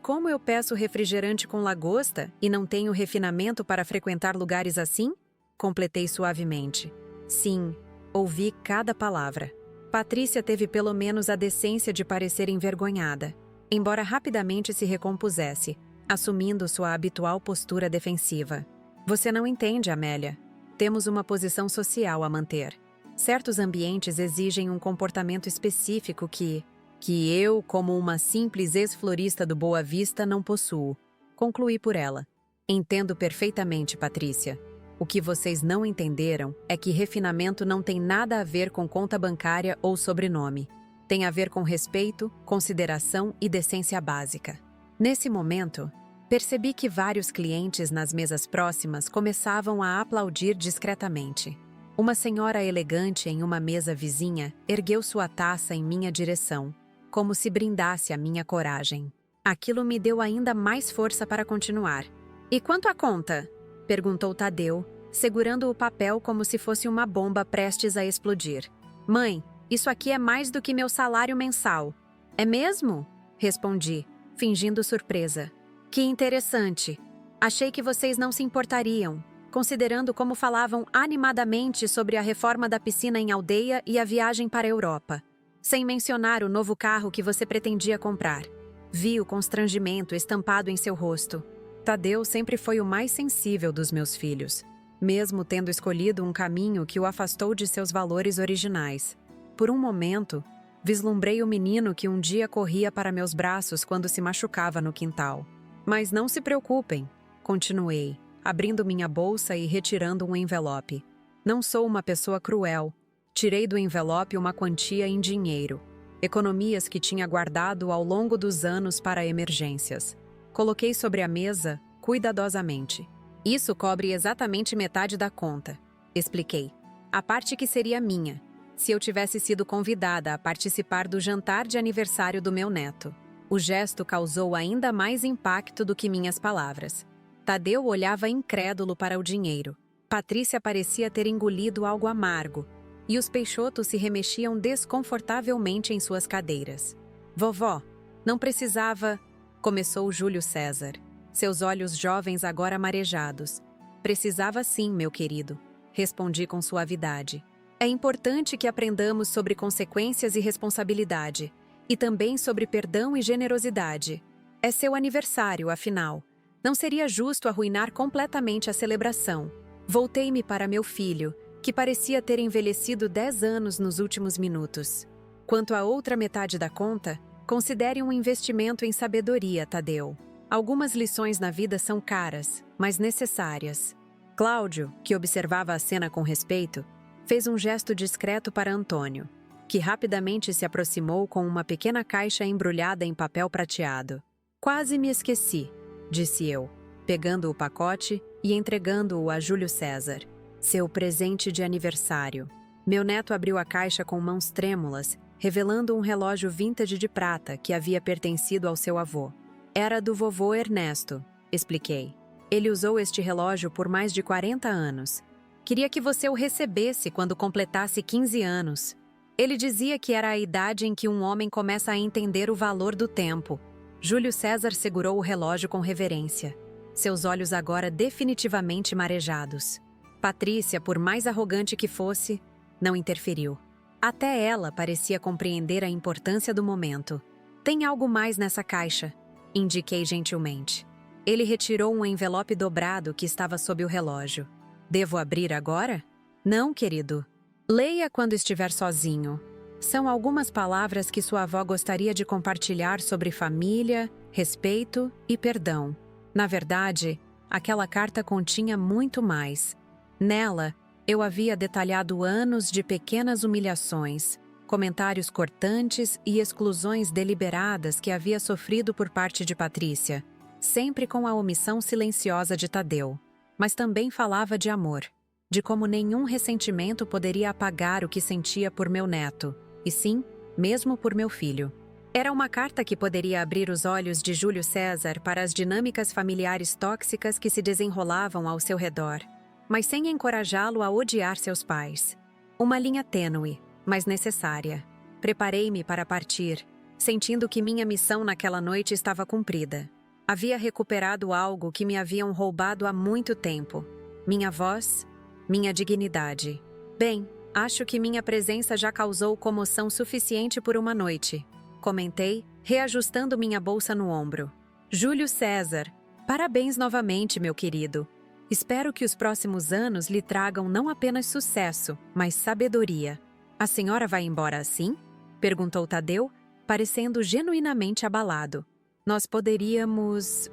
como eu peço refrigerante com lagosta e não tenho refinamento para frequentar lugares assim?" Completei suavemente. "Sim, ouvi cada palavra." Patrícia teve pelo menos a decência de parecer envergonhada, embora rapidamente se recompusesse, assumindo sua habitual postura defensiva. "Você não entende, Amélia. Temos uma posição social a manter. Certos ambientes exigem um comportamento específico que Que eu, como uma simples ex-florista do Boa Vista, não possuo. Concluí por ela. Entendo perfeitamente, Patrícia. O que vocês não entenderam é que refinamento não tem nada a ver com conta bancária ou sobrenome. Tem a ver com respeito, consideração e decência básica. Nesse momento, percebi que vários clientes nas mesas próximas começavam a aplaudir discretamente. Uma senhora elegante em uma mesa vizinha ergueu sua taça em minha direção, como se brindasse a minha coragem. Aquilo me deu ainda mais força para continuar. "E quanto à conta?" perguntou Tadeu, segurando o papel como se fosse uma bomba prestes a explodir. "Mãe, isso aqui é mais do que meu salário mensal." "É mesmo?" respondi, fingindo surpresa. "Que interessante. Achei que vocês não se importariam, considerando como falavam animadamente sobre a reforma da piscina em aldeia e a viagem para a Europa. Sem mencionar o novo carro que você pretendia comprar." Vi o constrangimento estampado em seu rosto. Tadeu sempre foi o mais sensível dos meus filhos, mesmo tendo escolhido um caminho que o afastou de seus valores originais. Por um momento, vislumbrei o menino que um dia corria para meus braços quando se machucava no quintal. "Mas não se preocupem", continuei, abrindo minha bolsa e retirando um envelope. "Não sou uma pessoa cruel. Tirei do envelope uma quantia em dinheiro, economias que tinha guardado ao longo dos anos para emergências. Coloquei sobre a mesa, cuidadosamente. Isso cobre exatamente metade da conta", expliquei. "A parte que seria minha, se eu tivesse sido convidada a participar do jantar de aniversário do meu neto." O gesto causou ainda mais impacto do que minhas palavras. Tadeu olhava incrédulo para o dinheiro. Patrícia parecia ter engolido algo amargo, e os Peixoto se remexiam desconfortavelmente em suas cadeiras. "Vovó, não precisava..." começou Júlio César, seus olhos jovens agora marejados. "Precisava sim, meu querido", respondi com suavidade. "É importante que aprendamos sobre consequências e responsabilidade, e também sobre perdão e generosidade. É seu aniversário, afinal. Não seria justo arruinar completamente a celebração." Voltei-me para meu filho, que parecia ter envelhecido 10 anos nos últimos minutos. "Quanto à outra metade da conta, considere um investimento em sabedoria, Tadeu. Algumas lições na vida são caras, mas necessárias." Cláudio, que observava a cena com respeito, fez um gesto discreto para Antônio, que rapidamente se aproximou com uma pequena caixa embrulhada em papel prateado. "Quase me esqueci", disse eu, pegando o pacote e entregando-o a Júlio César. "Seu presente de aniversário." Meu neto abriu a caixa com mãos trêmulas, revelando um relógio vintage de prata que havia pertencido ao seu avô. "Era do vovô Ernesto", expliquei. "Ele usou este relógio por mais de 40 anos. Queria que você o recebesse quando completasse 15 anos. Ele dizia que era a idade em que um homem começa a entender o valor do tempo." Júlio César segurou o relógio com reverência, seus olhos agora definitivamente marejados. Patrícia, por mais arrogante que fosse, não interferiu. Até ela parecia compreender a importância do momento. "Tem algo mais nessa caixa", indiquei gentilmente. Ele retirou um envelope dobrado que estava sob o relógio. "Devo abrir agora?" "Não, querido. Leia quando estiver sozinho. São algumas palavras que sua avó gostaria de compartilhar sobre família, respeito e perdão." Na verdade, aquela carta continha muito mais. Nela, eu havia detalhado anos de pequenas humilhações, comentários cortantes e exclusões deliberadas que havia sofrido por parte de Patrícia, sempre com a omissão silenciosa de Tadeu. Mas também falava de amor, de como nenhum ressentimento poderia apagar o que sentia por meu neto, e sim, mesmo por meu filho. Era uma carta que poderia abrir os olhos de Júlio César para as dinâmicas familiares tóxicas que se desenrolavam ao seu redor, mas sem encorajá-lo a odiar seus pais. Uma linha tênue, mas necessária. Preparei-me para partir, sentindo que minha missão naquela noite estava cumprida. Havia recuperado algo que me haviam roubado há muito tempo: minha voz, minha dignidade. "Bem, acho que minha presença já causou comoção suficiente por uma noite", comentei, reajustando minha bolsa no ombro. "Júlio César, parabéns novamente, meu querido. Espero que os próximos anos lhe tragam não apenas sucesso, mas sabedoria." "A senhora vai embora assim?" perguntou Tadeu, parecendo genuinamente abalado. Nós poderíamos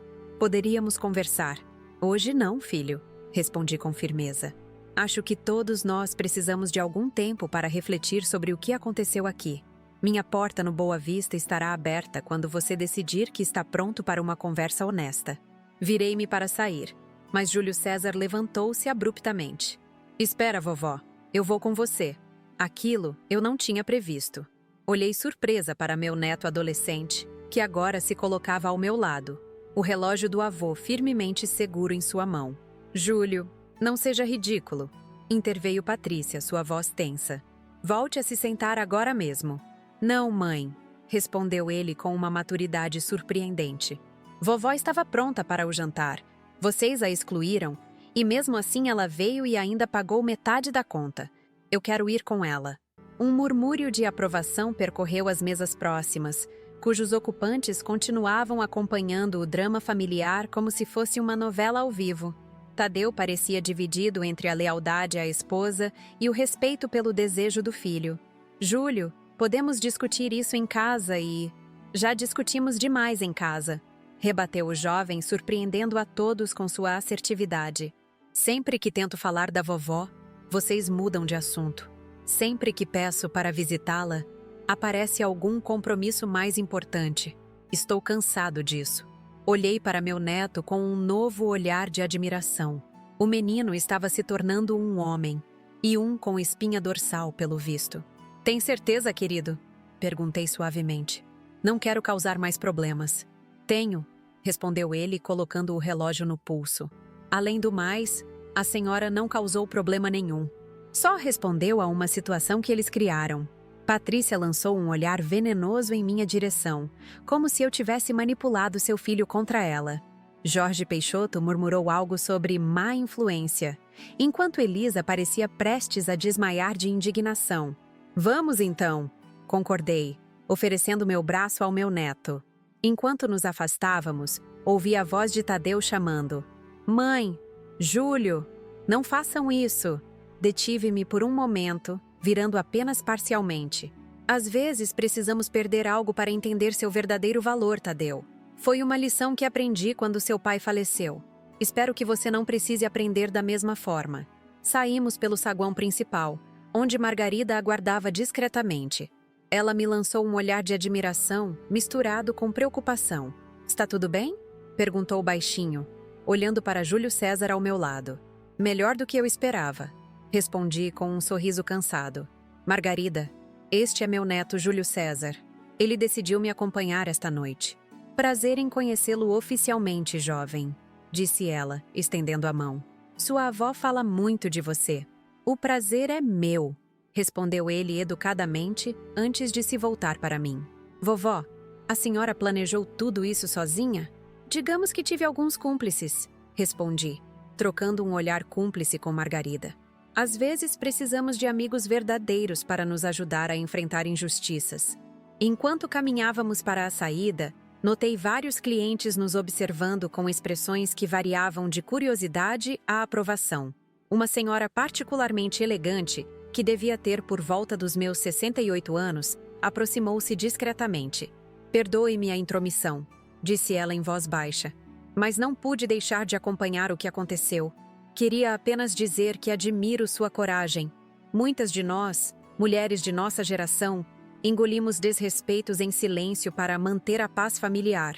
conversar. Hoje não, filho, respondi com firmeza. Acho que todos nós precisamos de algum tempo para refletir sobre o que aconteceu aqui. Minha porta no Boa Vista estará aberta quando você decidir que está pronto para uma conversa honesta. Virei-me para sair, mas Júlio César levantou-se abruptamente. Espera, vovó, eu vou com você. Aquilo eu não tinha previsto. Olhei surpresa para meu neto adolescente, que agora se colocava ao meu lado, o relógio do avô firmemente seguro em sua mão. Júlio, não seja ridículo, interveio Patrícia, sua voz tensa. Volte a se sentar agora mesmo. Não, mãe, respondeu ele com uma maturidade surpreendente. Vovó estava pronta para o jantar. Vocês a excluíram, e mesmo assim ela veio e ainda pagou metade da conta. Eu quero ir com ela. Um murmúrio de aprovação percorreu as mesas próximas, cujos ocupantes continuavam acompanhando o drama familiar como se fosse uma novela ao vivo. Tadeu parecia dividido entre a lealdade à esposa e o respeito pelo desejo do filho. Júlio, podemos discutir isso em casa e... Já discutimos demais em casa, rebateu o jovem, surpreendendo a todos com sua assertividade. Sempre que tento falar da vovó, vocês mudam de assunto. Sempre que peço para visitá-la, aparece algum compromisso mais importante. Estou cansado disso. Olhei para meu neto com um novo olhar de admiração. O menino estava se tornando um homem, e um com espinha dorsal, pelo visto. Tem certeza, querido? Perguntei suavemente. Não quero causar mais problemas. Tenho, respondeu ele, colocando o relógio no pulso. Além do mais, a senhora não causou problema nenhum. Só respondeu a uma situação que eles criaram. Patrícia lançou um olhar venenoso em minha direção, como se eu tivesse manipulado seu filho contra ela. Jorge Peixoto murmurou algo sobre má influência, enquanto Elisa parecia prestes a desmaiar de indignação. Vamos então, concordei, oferecendo meu braço ao meu neto. Enquanto nos afastávamos, ouvi a voz de Tadeu chamando. Mãe, Júlio, não façam isso. Detive-me por um momento, virando apenas parcialmente. Às vezes precisamos perder algo para entender seu verdadeiro valor, Tadeu. Foi uma lição que aprendi quando seu pai faleceu. Espero que você não precise aprender da mesma forma. Saímos pelo saguão principal, onde Margarida aguardava discretamente. Ela me lançou um olhar de admiração, misturado com preocupação. Está tudo bem? Perguntou baixinho, olhando para Júlio César ao meu lado. Melhor do que eu esperava. Respondi com um sorriso cansado. Margarida, este é meu neto Júlio César. Ele decidiu me acompanhar esta noite. Prazer em conhecê-lo oficialmente, jovem, disse ela, estendendo a mão. Sua avó fala muito de você. O prazer é meu, respondeu ele educadamente antes de se voltar para mim. Vovó, a senhora planejou tudo isso sozinha? Digamos que tive alguns cúmplices, respondi, trocando um olhar cúmplice com Margarida. Às vezes precisamos de amigos verdadeiros para nos ajudar a enfrentar injustiças. Enquanto caminhávamos para a saída, notei vários clientes nos observando com expressões que variavam de curiosidade a aprovação. Uma senhora particularmente elegante, que devia ter por volta dos meus 68 anos, aproximou-se discretamente. Perdoe-me a intromissão, disse ela em voz baixa, mas não pude deixar de acompanhar o que aconteceu. Queria apenas dizer que admiro sua coragem. Muitas de nós, mulheres de nossa geração, engolimos desrespeitos em silêncio para manter a paz familiar.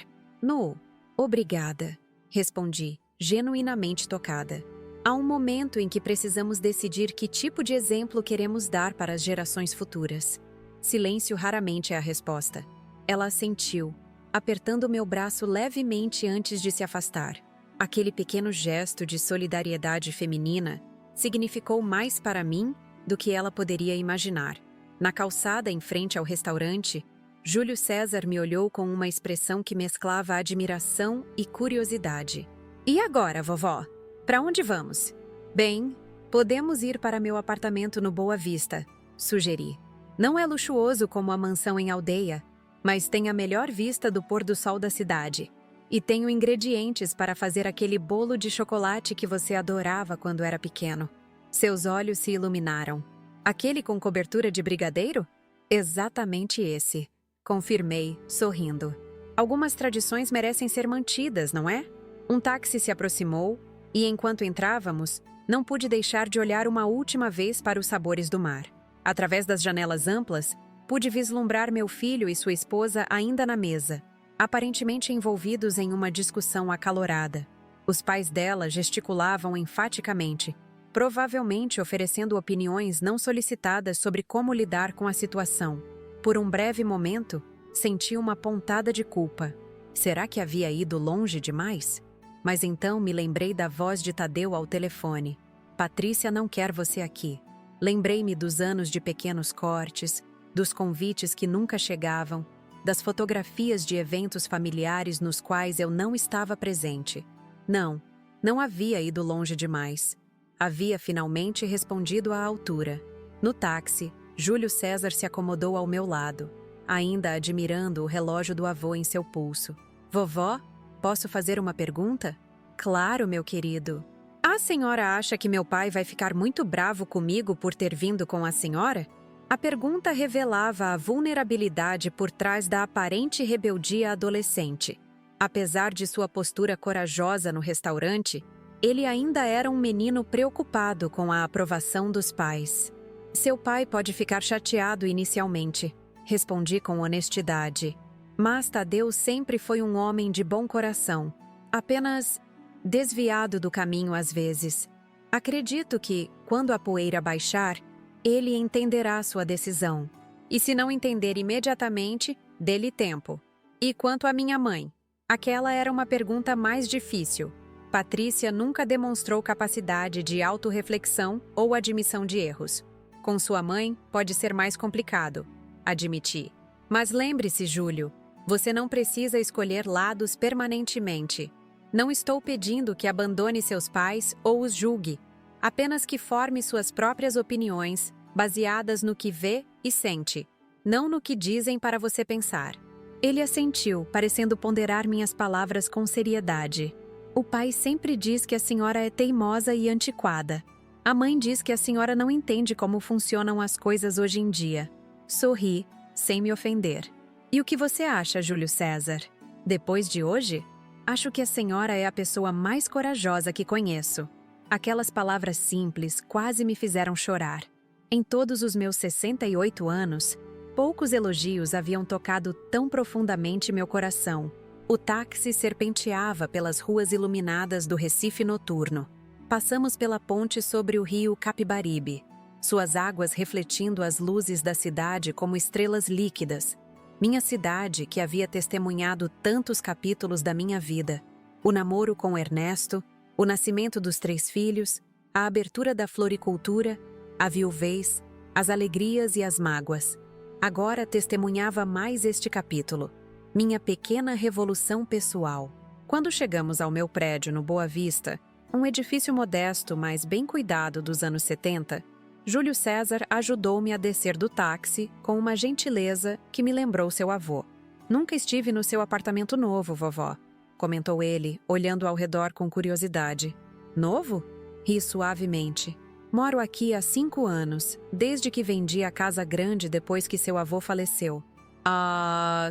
Obrigada, respondi, genuinamente tocada. Há um momento em que precisamos decidir que tipo de exemplo queremos dar para as gerações futuras. Silêncio raramente é a resposta. Ela assentiu, apertando meu braço levemente antes de se afastar. Aquele pequeno gesto de solidariedade feminina significou mais para mim do que ela poderia imaginar. Na calçada em frente ao restaurante, Júlio César me olhou com uma expressão que mesclava admiração e curiosidade. E agora, vovó? Para onde vamos? Bem, podemos ir para meu apartamento no Boa Vista, sugeri. Não é luxuoso como a mansão em aldeia, mas tem a melhor vista do pôr do sol da cidade. E tenho ingredientes para fazer aquele bolo de chocolate que você adorava quando era pequeno. Seus olhos se iluminaram. Aquele com cobertura de brigadeiro? Exatamente esse. Confirmei, sorrindo. Algumas tradições merecem ser mantidas, não é? Um táxi se aproximou e, enquanto entrávamos, não pude deixar de olhar uma última vez para os sabores do mar. Através das janelas amplas, pude vislumbrar meu filho e sua esposa ainda na mesa, aparentemente envolvidos em uma discussão acalorada. Os pais dela gesticulavam enfaticamente, provavelmente oferecendo opiniões não solicitadas sobre como lidar com a situação. Por um breve momento, senti uma pontada de culpa. Será que havia ido longe demais? Mas então me lembrei da voz de Tadeu ao telefone. Patrícia não quer você aqui. Lembrei-me dos anos de pequenos cortes, dos convites que nunca chegavam, das fotografias de eventos familiares nos quais eu não estava presente. Não havia ido longe demais. Havia finalmente respondido à altura. No táxi, Júlio César se acomodou ao meu lado, ainda admirando o relógio do avô em seu pulso. Vovó, posso fazer uma pergunta? Claro, meu querido. A senhora acha que meu pai vai ficar muito bravo comigo por ter vindo com a senhora? A pergunta revelava a vulnerabilidade por trás da aparente rebeldia adolescente. Apesar de sua postura corajosa no restaurante, ele ainda era um menino preocupado com a aprovação dos pais. Seu pai pode ficar chateado inicialmente, respondi com honestidade. Mas Tadeu sempre foi um homem de bom coração, apenas desviado do caminho às vezes. Acredito que, quando a poeira baixar, ele entenderá sua decisão. E se não entender imediatamente, dê-lhe tempo. E quanto à minha mãe? Aquela era uma pergunta mais difícil. Patrícia nunca demonstrou capacidade de autorreflexão ou admissão de erros. Com sua mãe, pode ser mais complicado, admiti. Mas lembre-se, Júlio, você não precisa escolher lados permanentemente. Não estou pedindo que abandone seus pais ou os julgue, apenas que forme suas próprias opiniões, baseadas no que vê e sente, não no que dizem para você pensar. Ele assentiu, parecendo ponderar minhas palavras com seriedade. O pai sempre diz que a senhora é teimosa e antiquada. A mãe diz que a senhora não entende como funcionam as coisas hoje em dia. Sorri, sem me ofender. E o que você acha, Júlio César? Depois de hoje? Acho que a senhora é a pessoa mais corajosa que conheço. Aquelas palavras simples quase me fizeram chorar. Em todos os meus 68 anos, poucos elogios haviam tocado tão profundamente meu coração. O táxi serpenteava pelas ruas iluminadas do Recife noturno. Passamos pela ponte sobre o rio Capibaribe, suas águas refletindo as luzes da cidade como estrelas líquidas. Minha cidade, que havia testemunhado tantos capítulos da minha vida. O namoro com Ernesto, o nascimento dos 3 filhos, a abertura da floricultura, a viuvez, as alegrias e as mágoas. Agora testemunhava mais este capítulo, minha pequena revolução pessoal. Quando chegamos ao meu prédio no Boa Vista, um edifício modesto, mas bem cuidado dos anos 70, Júlio César ajudou-me a descer do táxi com uma gentileza que me lembrou seu avô. Nunca estive no seu apartamento novo, vovó, comentou ele, olhando ao redor com curiosidade. Novo? Ri suavemente. Moro aqui há 5 anos, desde que vendi a casa grande depois que seu avô faleceu.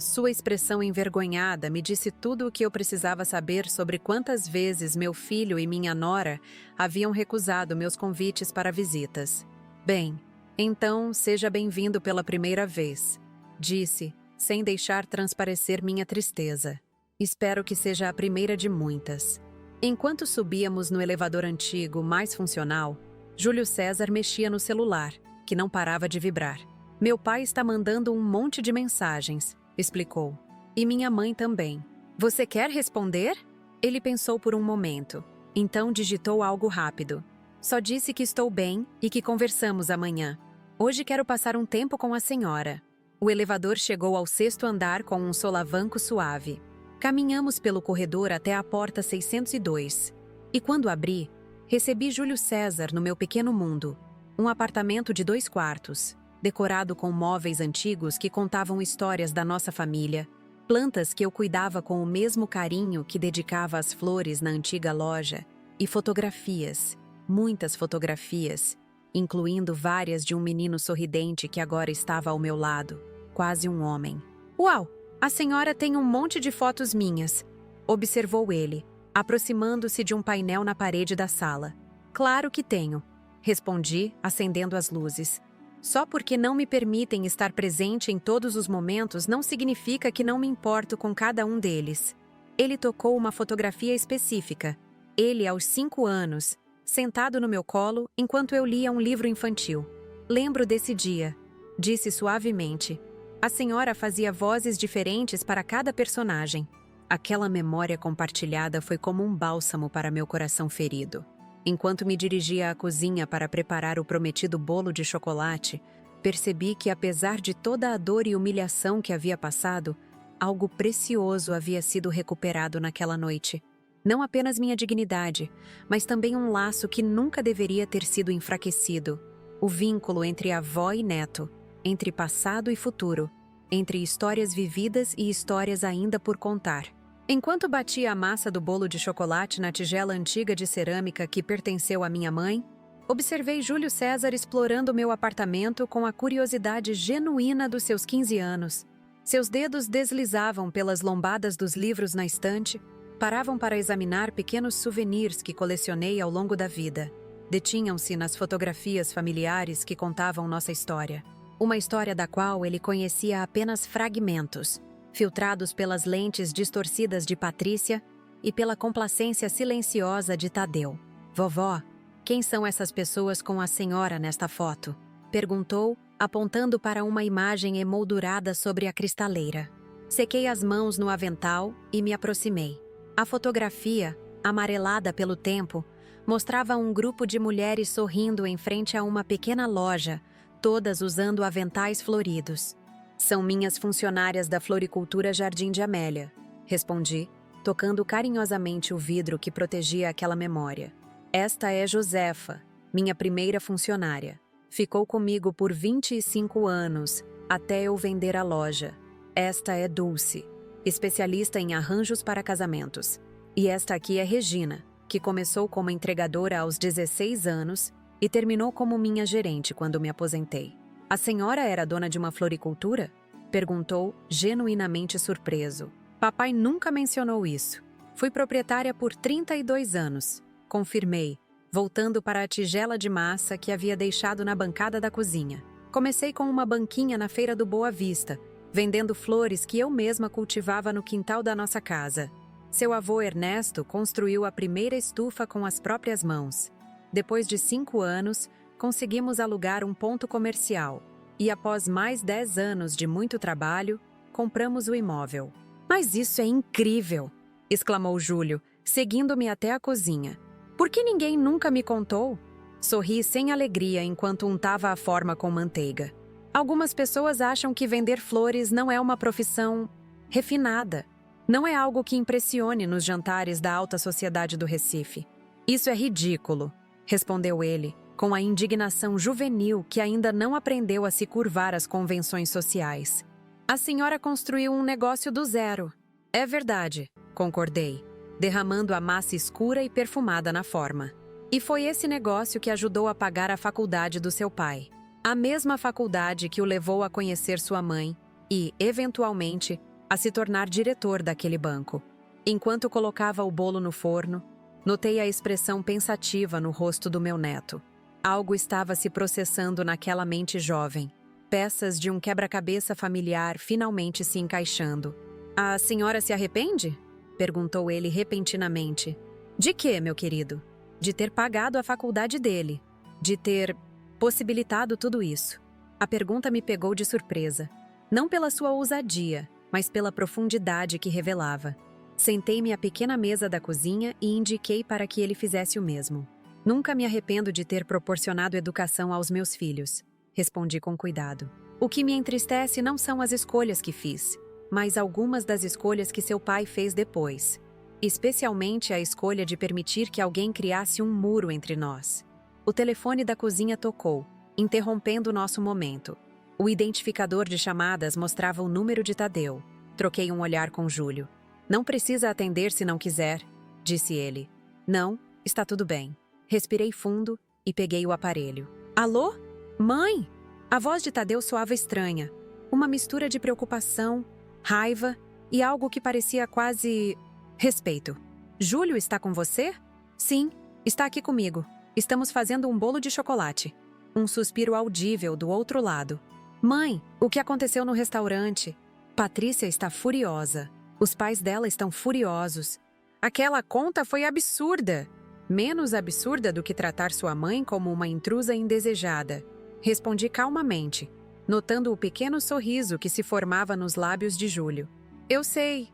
Sua expressão envergonhada me disse tudo o que eu precisava saber sobre quantas vezes meu filho e minha nora haviam recusado meus convites para visitas. Bem, então seja bem-vindo pela primeira vez, disse, sem deixar transparecer minha tristeza. Espero que seja a primeira de muitas. Enquanto subíamos no elevador antigo, mais funcional, Júlio César mexia no celular, que não parava de vibrar. Meu pai está mandando um monte de mensagens, explicou. E minha mãe também. Você quer responder? Ele pensou por um momento. Então digitou algo rápido. Só disse que estou bem e que conversamos amanhã. Hoje quero passar um tempo com a senhora. O elevador chegou ao 6º andar com um solavanco suave. Caminhamos pelo corredor até a porta 602. E quando abri, recebi Júlio César no meu pequeno mundo. Um apartamento de 2 quartos, decorado com móveis antigos que contavam histórias da nossa família, plantas que eu cuidava com o mesmo carinho que dedicava às flores na antiga loja, e fotografias, muitas fotografias, incluindo várias de um menino sorridente que agora estava ao meu lado, quase um homem. Uau! A senhora tem um monte de fotos minhas, observou ele, aproximando-se de um painel na parede da sala. Claro que tenho, respondi, acendendo as luzes. Só porque não me permitem estar presente em todos os momentos não significa que não me importo com cada um deles. Ele tocou uma fotografia específica. Ele aos 5 anos, sentado no meu colo enquanto eu lia um livro infantil. Lembro desse dia, disse suavemente. A senhora fazia vozes diferentes para cada personagem. Aquela memória compartilhada foi como um bálsamo para meu coração ferido. Enquanto me dirigia à cozinha para preparar o prometido bolo de chocolate, percebi que, apesar de toda a dor e humilhação que havia passado, algo precioso havia sido recuperado naquela noite. Não apenas minha dignidade, mas também um laço que nunca deveria ter sido enfraquecido. O vínculo entre avó e neto, entre passado e futuro, entre histórias vividas e histórias ainda por contar. Enquanto batia a massa do bolo de chocolate na tigela antiga de cerâmica que pertenceu à minha mãe, observei Júlio César explorando meu apartamento com a curiosidade genuína dos seus 15 anos. Seus dedos deslizavam pelas lombadas dos livros na estante, paravam para examinar pequenos souvenirs que colecionei ao longo da vida. Detinham-se nas fotografias familiares que contavam nossa história. Uma história da qual ele conhecia apenas fragmentos, filtrados pelas lentes distorcidas de Patrícia e pela complacência silenciosa de Tadeu. Vovó, quem são essas pessoas com a senhora nesta foto? Perguntou, apontando para uma imagem emoldurada sobre a cristaleira. Sequei as mãos no avental e me aproximei. A fotografia, amarelada pelo tempo, mostrava um grupo de mulheres sorrindo em frente a uma pequena loja, todas usando aventais floridos. São minhas funcionárias da floricultura Jardim de Amélia, respondi, tocando carinhosamente o vidro que protegia aquela memória. Esta é Josefa, minha primeira funcionária. Ficou comigo por 25 anos, até eu vender a loja. Esta é Dulce, especialista em arranjos para casamentos. E esta aqui é Regina, que começou como entregadora aos 16 anos e terminou como minha gerente quando me aposentei. A senhora era dona de uma floricultura? Perguntou, genuinamente surpreso. Papai nunca mencionou isso. Fui proprietária por 32 anos. Confirmei, voltando para a tigela de massa que havia deixado na bancada da cozinha. Comecei com uma banquinha na feira do Boa Vista, vendendo flores que eu mesma cultivava no quintal da nossa casa. Seu avô Ernesto construiu a primeira estufa com as próprias mãos. Depois de 5 anos, conseguimos alugar um ponto comercial. E após mais 10 anos de muito trabalho, compramos o imóvel. Mas isso é incrível! Exclamou Júlio, seguindo-me até a cozinha. Por que ninguém nunca me contou? Sorri sem alegria enquanto untava a forma com manteiga. Algumas pessoas acham que vender flores não é uma profissão refinada. Não é algo que impressione nos jantares da alta sociedade do Recife. Isso é ridículo, respondeu ele, com a indignação juvenil que ainda não aprendeu a se curvar às convenções sociais. A senhora construiu um negócio do zero. É verdade, concordei, derramando a massa escura e perfumada na forma. E foi esse negócio que ajudou a pagar a faculdade do seu pai. A mesma faculdade que o levou a conhecer sua mãe e, eventualmente, a se tornar diretor daquele banco. Enquanto colocava o bolo no forno, notei a expressão pensativa no rosto do meu neto. Algo estava se processando naquela mente jovem. Peças de um quebra-cabeça familiar finalmente se encaixando. A senhora se arrepende? Perguntou ele repentinamente. De quê, meu querido? De ter pagado a faculdade dele. De ter possibilitado tudo isso. A pergunta me pegou de surpresa. Não pela sua ousadia, mas pela profundidade que revelava. Sentei-me à pequena mesa da cozinha e indiquei para que ele fizesse o mesmo. Nunca me arrependo de ter proporcionado educação aos meus filhos, respondi com cuidado. O que me entristece não são as escolhas que fiz, mas algumas das escolhas que seu pai fez depois. Especialmente a escolha de permitir que alguém criasse um muro entre nós. O telefone da cozinha tocou, interrompendo nosso momento. O identificador de chamadas mostrava o número de Tadeu. Troquei um olhar com Júlio. Não precisa atender se não quiser, disse ele. Não, está tudo bem. Respirei fundo e peguei o aparelho. Alô? Mãe? A voz de Tadeu soava estranha. Uma mistura de preocupação, raiva e algo que parecia quase respeito. Júlio está com você? Sim, está aqui comigo. Estamos fazendo um bolo de chocolate. Um suspiro audível do outro lado. Mãe, o que aconteceu no restaurante? Patrícia está furiosa. Os pais dela estão furiosos. Aquela conta foi absurda. Menos absurda do que tratar sua mãe como uma intrusa indesejada. Respondi calmamente, notando o pequeno sorriso que se formava nos lábios de Júlio. Eu sei.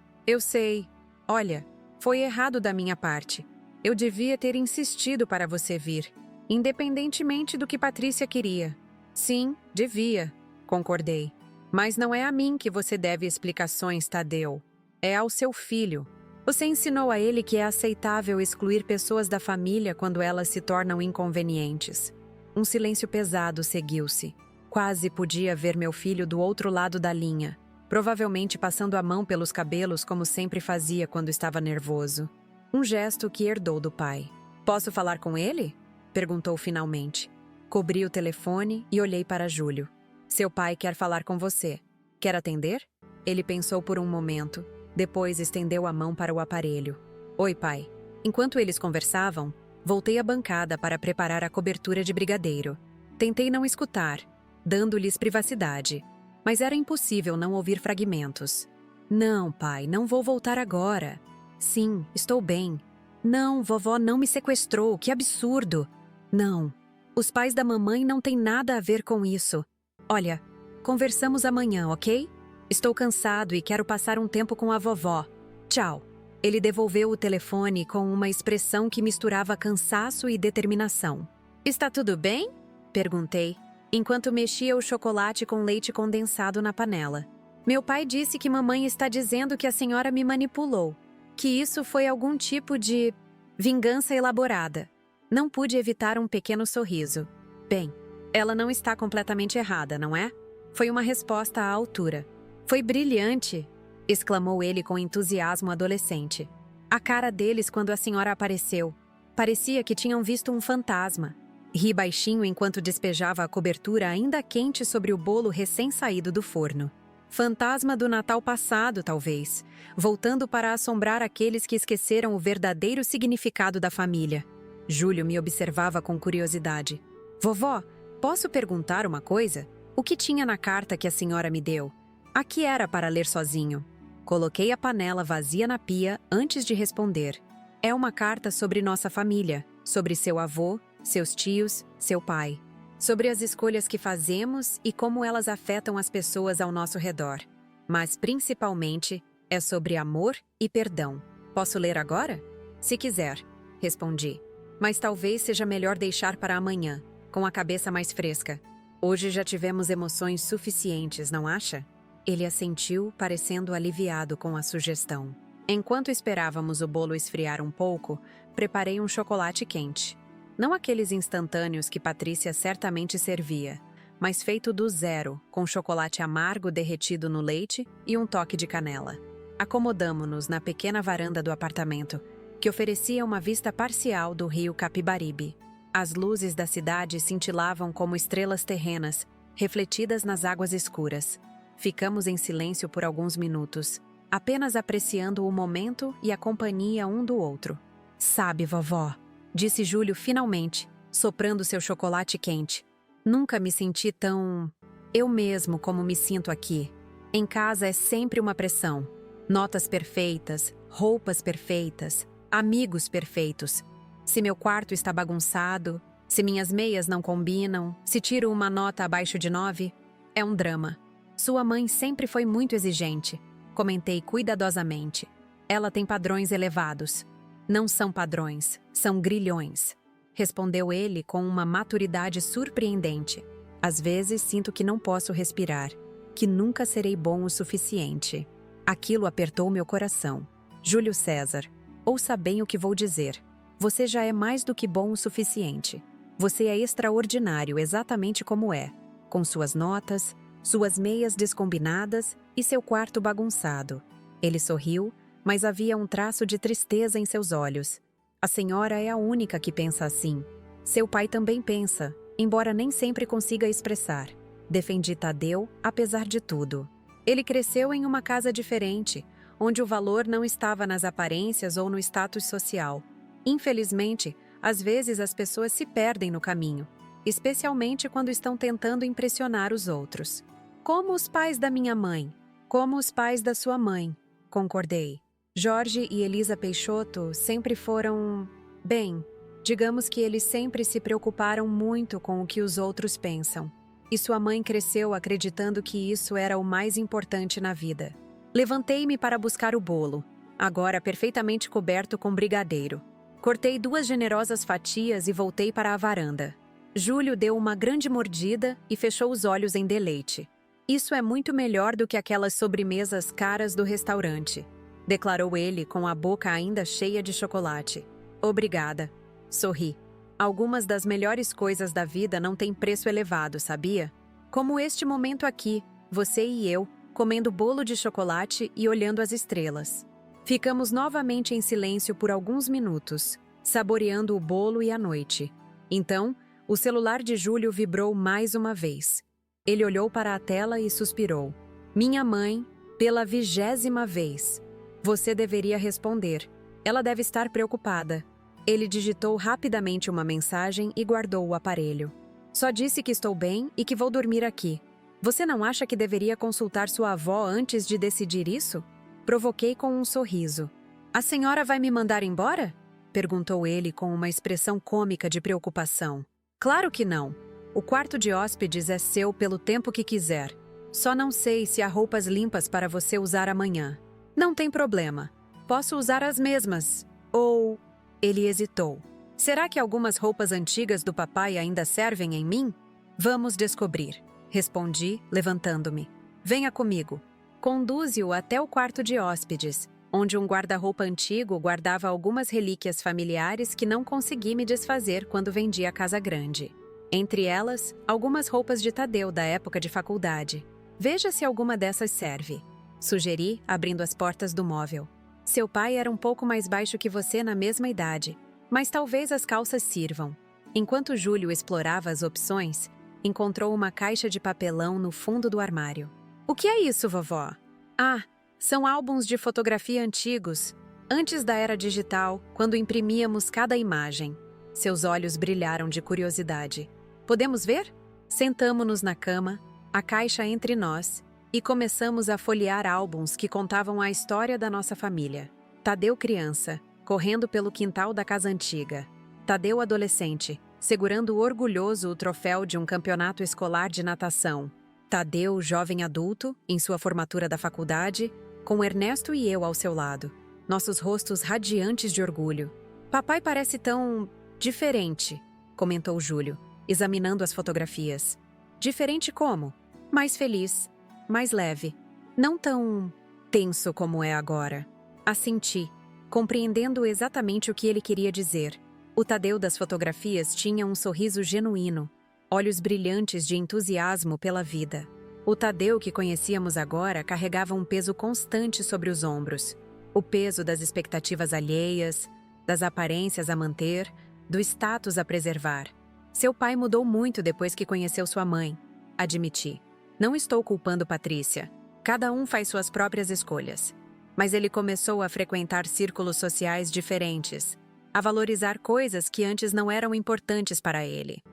Olha, foi errado da minha parte. Eu devia ter insistido para você vir, independentemente do que Patrícia queria. Sim, devia, concordei. Mas não é a mim que você deve explicações, Tadeu. É ao seu filho. Você ensinou a ele que é aceitável excluir pessoas da família quando elas se tornam inconvenientes. Um silêncio pesado seguiu-se. Quase podia ver meu filho do outro lado da linha, provavelmente passando a mão pelos cabelos como sempre fazia quando estava nervoso. Um gesto que herdou do pai. Posso falar com ele? Perguntou finalmente. Cobri o telefone e olhei para Júlio. Seu pai quer falar com você. Quer atender? Ele pensou por um momento. Depois estendeu a mão para o aparelho. Oi, pai. Enquanto eles conversavam, voltei à bancada para preparar a cobertura de brigadeiro. Tentei não escutar, dando-lhes privacidade. Mas era impossível não ouvir fragmentos. Não, pai, não vou voltar agora. Sim, estou bem. Não, vovó não me sequestrou, que absurdo. Não, os pais da mamãe não têm nada a ver com isso. Olha, conversamos amanhã, ok? Estou cansado e quero passar um tempo com a vovó. Tchau. Ele devolveu o telefone com uma expressão que misturava cansaço e determinação. Está tudo bem? Perguntei, enquanto mexia o chocolate com leite condensado na panela. Meu pai disse que mamãe está dizendo que a senhora me manipulou, que isso foi algum tipo de vingança elaborada. Não pude evitar um pequeno sorriso. Bem, ela não está completamente errada, não é? Foi uma resposta à altura. Foi brilhante, exclamou ele com entusiasmo adolescente. A cara deles quando a senhora apareceu. Parecia que tinham visto um fantasma. Ri baixinho enquanto despejava a cobertura ainda quente sobre o bolo recém-saído do forno. Fantasma do Natal passado, talvez, voltando para assombrar aqueles que esqueceram o verdadeiro significado da família. Júlio me observava com curiosidade. Vovó, posso perguntar uma coisa? O que tinha na carta que a senhora me deu? Aqui era para ler sozinho. Coloquei a panela vazia na pia antes de responder. É uma carta sobre nossa família, sobre seu avô, seus tios, seu pai. Sobre as escolhas que fazemos e como elas afetam as pessoas ao nosso redor. Mas, principalmente, é sobre amor e perdão. Posso ler agora? Se quiser, respondi. Mas talvez seja melhor deixar para amanhã, com a cabeça mais fresca. Hoje já tivemos emoções suficientes, não acha? Ele assentiu, parecendo aliviado com a sugestão. Enquanto esperávamos o bolo esfriar um pouco, preparei um chocolate quente. Não aqueles instantâneos que Patrícia certamente servia, mas feito do zero, com chocolate amargo derretido no leite e um toque de canela. Acomodamo-nos na pequena varanda do apartamento, que oferecia uma vista parcial do rio Capibaribe. As luzes da cidade cintilavam como estrelas terrenas, refletidas nas águas escuras. Ficamos em silêncio por alguns minutos, apenas apreciando o momento e a companhia um do outro. Sabe, vovó, disse Júlio finalmente, soprando seu chocolate quente. Nunca me senti tão eu mesmo como me sinto aqui. Em casa é sempre uma pressão. Notas perfeitas, roupas perfeitas, amigos perfeitos. Se meu quarto está bagunçado, se minhas meias não combinam, se tiro uma nota abaixo de 9, é um drama. Sua mãe sempre foi muito exigente, comentei cuidadosamente. Ela tem padrões elevados. Não são padrões, são grilhões. Respondeu ele com uma maturidade surpreendente. Às vezes sinto que não posso respirar, que nunca serei bom o suficiente. Aquilo apertou meu coração. Júlio César, ouça bem o que vou dizer. Você já é mais do que bom o suficiente. Você é extraordinário exatamente como é, com suas notas, suas meias descombinadas e seu quarto bagunçado. Ele sorriu, mas havia um traço de tristeza em seus olhos. A senhora é a única que pensa assim. Seu pai também pensa, embora nem sempre consiga expressar. Defendi Tadeu, apesar de tudo. Ele cresceu em uma casa diferente, onde o valor não estava nas aparências ou no status social. Infelizmente, às vezes as pessoas se perdem no caminho, especialmente quando estão tentando impressionar os outros. Como os pais da minha mãe, como os pais da sua mãe, concordei. Jorge e Elisa Peixoto sempre foram... Bem, digamos que eles sempre se preocuparam muito com o que os outros pensam. E sua mãe cresceu acreditando que isso era o mais importante na vida. Levantei-me para buscar o bolo, agora perfeitamente coberto com brigadeiro. Cortei 2 generosas fatias e voltei para a varanda. Júlio deu uma grande mordida e fechou os olhos em deleite. Isso é muito melhor do que aquelas sobremesas caras do restaurante, declarou ele com a boca ainda cheia de chocolate. Obrigada. Sorri. Algumas das melhores coisas da vida não têm preço elevado, sabia? Como este momento aqui, você e eu, comendo bolo de chocolate e olhando as estrelas. Ficamos novamente em silêncio por alguns minutos, saboreando o bolo e a noite. Então, o celular de Júlio vibrou mais uma vez. Ele olhou para a tela e suspirou. Minha mãe, pela 20ª vez. Você deveria responder. Ela deve estar preocupada. Ele digitou rapidamente uma mensagem e guardou o aparelho. Só disse que estou bem e que vou dormir aqui. Você não acha que deveria consultar sua avó antes de decidir isso? Provoquei com um sorriso. A senhora vai me mandar embora? Perguntou ele com uma expressão cômica de preocupação. Claro que não. O quarto de hóspedes é seu pelo tempo que quiser. Só não sei se há roupas limpas para você usar amanhã. Não tem problema. Posso usar as mesmas. Ou... Ele hesitou. Será que algumas roupas antigas do papai ainda servem em mim? Vamos descobrir. Respondi, levantando-me. Venha comigo. Conduze-o até o quarto de hóspedes, onde um guarda-roupa antigo guardava algumas relíquias familiares que não consegui me desfazer quando vendi a casa grande. Entre elas, algumas roupas de Tadeu da época de faculdade. Veja se alguma dessas serve. Sugeri, abrindo as portas do móvel. Seu pai era um pouco mais baixo que você na mesma idade, mas talvez as calças sirvam. Enquanto Júlio explorava as opções, encontrou uma caixa de papelão no fundo do armário. O que é isso, vovó? Ah, são álbuns de fotografia antigos, antes da era digital, quando imprimíamos cada imagem. Seus olhos brilharam de curiosidade. Podemos ver? Sentamo-nos na cama, a caixa entre nós, e começamos a folhear álbuns que contavam a história da nossa família. Tadeu criança, correndo pelo quintal da casa antiga. Tadeu adolescente, segurando orgulhoso o troféu de um campeonato escolar de natação. Tadeu jovem adulto, em sua formatura da faculdade, com Ernesto e eu ao seu lado, nossos rostos radiantes de orgulho. Papai parece tão... diferente, comentou Júlio, examinando as fotografias. Diferente como? Mais feliz. Mais leve, não tão tenso como é agora. Assenti, compreendendo exatamente o que ele queria dizer. O Tadeu das fotografias tinha um sorriso genuíno, olhos brilhantes de entusiasmo pela vida. O Tadeu que conhecíamos agora carregava um peso constante sobre os ombros. O peso das expectativas alheias, das aparências a manter, do status a preservar. Seu pai mudou muito depois que conheceu sua mãe, admiti. Não estou culpando Patrícia. Cada um faz suas próprias escolhas. Mas ele começou a frequentar círculos sociais diferentes, a valorizar coisas que antes não eram importantes para ele.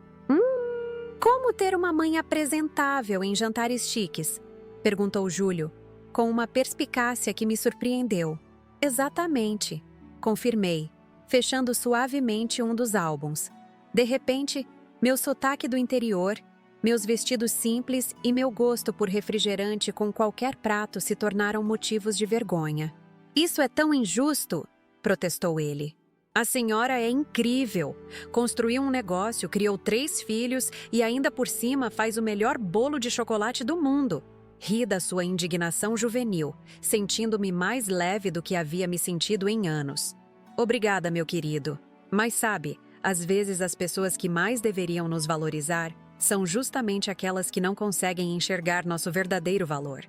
Como ter uma mãe apresentável em jantares chiques? Perguntou Júlio, com uma perspicácia que me surpreendeu. Exatamente, confirmei, fechando suavemente um dos álbuns. De repente, meu sotaque do interior, meus vestidos simples e meu gosto por refrigerante com qualquer prato se tornaram motivos de vergonha. Isso é tão injusto, protestou ele. A senhora é incrível. Construiu um negócio, criou 3 filhos e ainda por cima faz o melhor bolo de chocolate do mundo. Ri da sua indignação juvenil, sentindo-me mais leve do que havia me sentido em anos. Obrigada, meu querido. Mas sabe, às vezes as pessoas que mais deveriam nos valorizar são justamente aquelas que não conseguem enxergar nosso verdadeiro valor.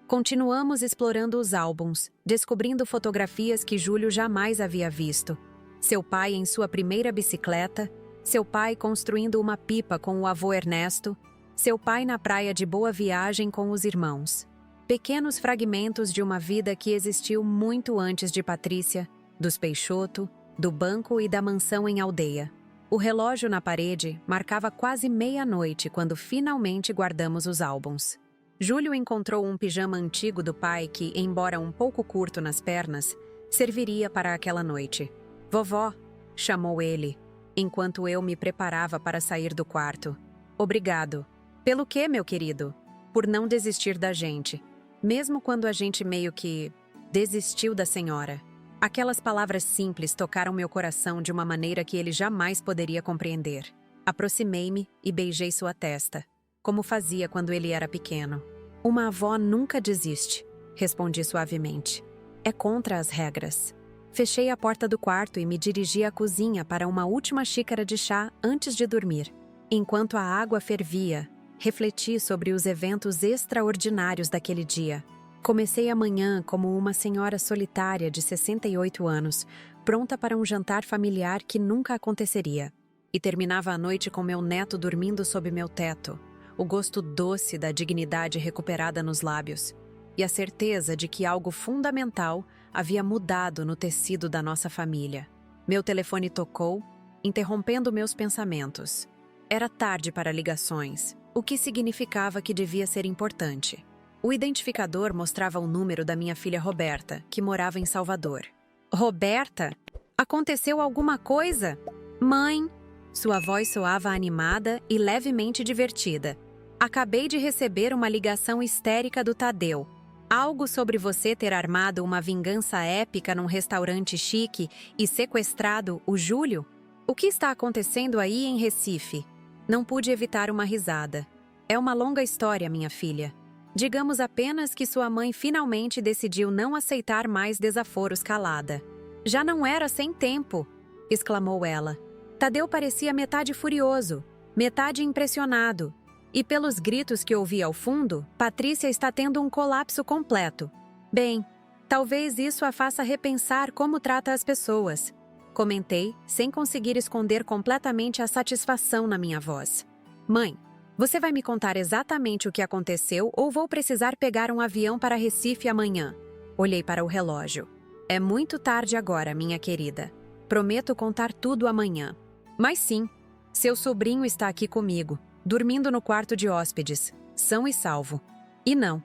Continuamos explorando os álbuns, descobrindo fotografias que Júlio jamais havia visto. Seu pai em sua primeira bicicleta, seu pai construindo uma pipa com o avô Ernesto, seu pai na praia de Boa Viagem com os irmãos. Pequenos fragmentos de uma vida que existiu muito antes de Patrícia, dos Peixoto, do banco e da mansão em aldeia. O relógio na parede marcava quase meia-noite quando finalmente guardamos os álbuns. Júlio encontrou um pijama antigo do pai que, embora um pouco curto nas pernas, serviria para aquela noite. "Vovó", chamou ele, enquanto eu me preparava para sair do quarto. "Obrigado." "Pelo quê, meu querido?" "Por não desistir da gente. Mesmo quando a gente meio que desistiu da senhora." Aquelas palavras simples tocaram meu coração de uma maneira que ele jamais poderia compreender. Aproximei-me e beijei sua testa, como fazia quando ele era pequeno. "Uma avó nunca desiste", respondi suavemente. "É contra as regras." Fechei a porta do quarto e me dirigi à cozinha para uma última xícara de chá antes de dormir. Enquanto a água fervia, refleti sobre os eventos extraordinários daquele dia. Comecei a manhã como uma senhora solitária de 68 anos, pronta para um jantar familiar que nunca aconteceria. E terminava a noite com meu neto dormindo sob meu teto, o gosto doce da dignidade recuperada nos lábios, e a certeza de que algo fundamental havia mudado no tecido da nossa família. Meu telefone tocou, interrompendo meus pensamentos. Era tarde para ligações, o que significava que devia ser importante. O identificador mostrava o número da minha filha Roberta, que morava em Salvador. "Roberta? Aconteceu alguma coisa?" "Mãe?" Sua voz soava animada e levemente divertida. "Acabei de receber uma ligação histérica do Tadeu. Algo sobre você ter armado uma vingança épica num restaurante chique e sequestrado o Júlio? O que está acontecendo aí em Recife?" Não pude evitar uma risada. "É uma longa história, minha filha. Digamos apenas que sua mãe finalmente decidiu não aceitar mais desaforos calada." "Já não era sem tempo!" exclamou ela. Tadeu parecia metade furioso, metade impressionado. E pelos gritos que ouvi ao fundo, Patrícia está tendo um colapso completo. "Bem, talvez isso a faça repensar como trata as pessoas", comentei, sem conseguir esconder completamente a satisfação na minha voz. "Mãe, você vai me contar exatamente o que aconteceu ou vou precisar pegar um avião para Recife amanhã?" Olhei para o relógio. "É muito tarde agora, minha querida. Prometo contar tudo amanhã." "Mas sim, seu sobrinho está aqui comigo, dormindo no quarto de hóspedes, são e salvo. E não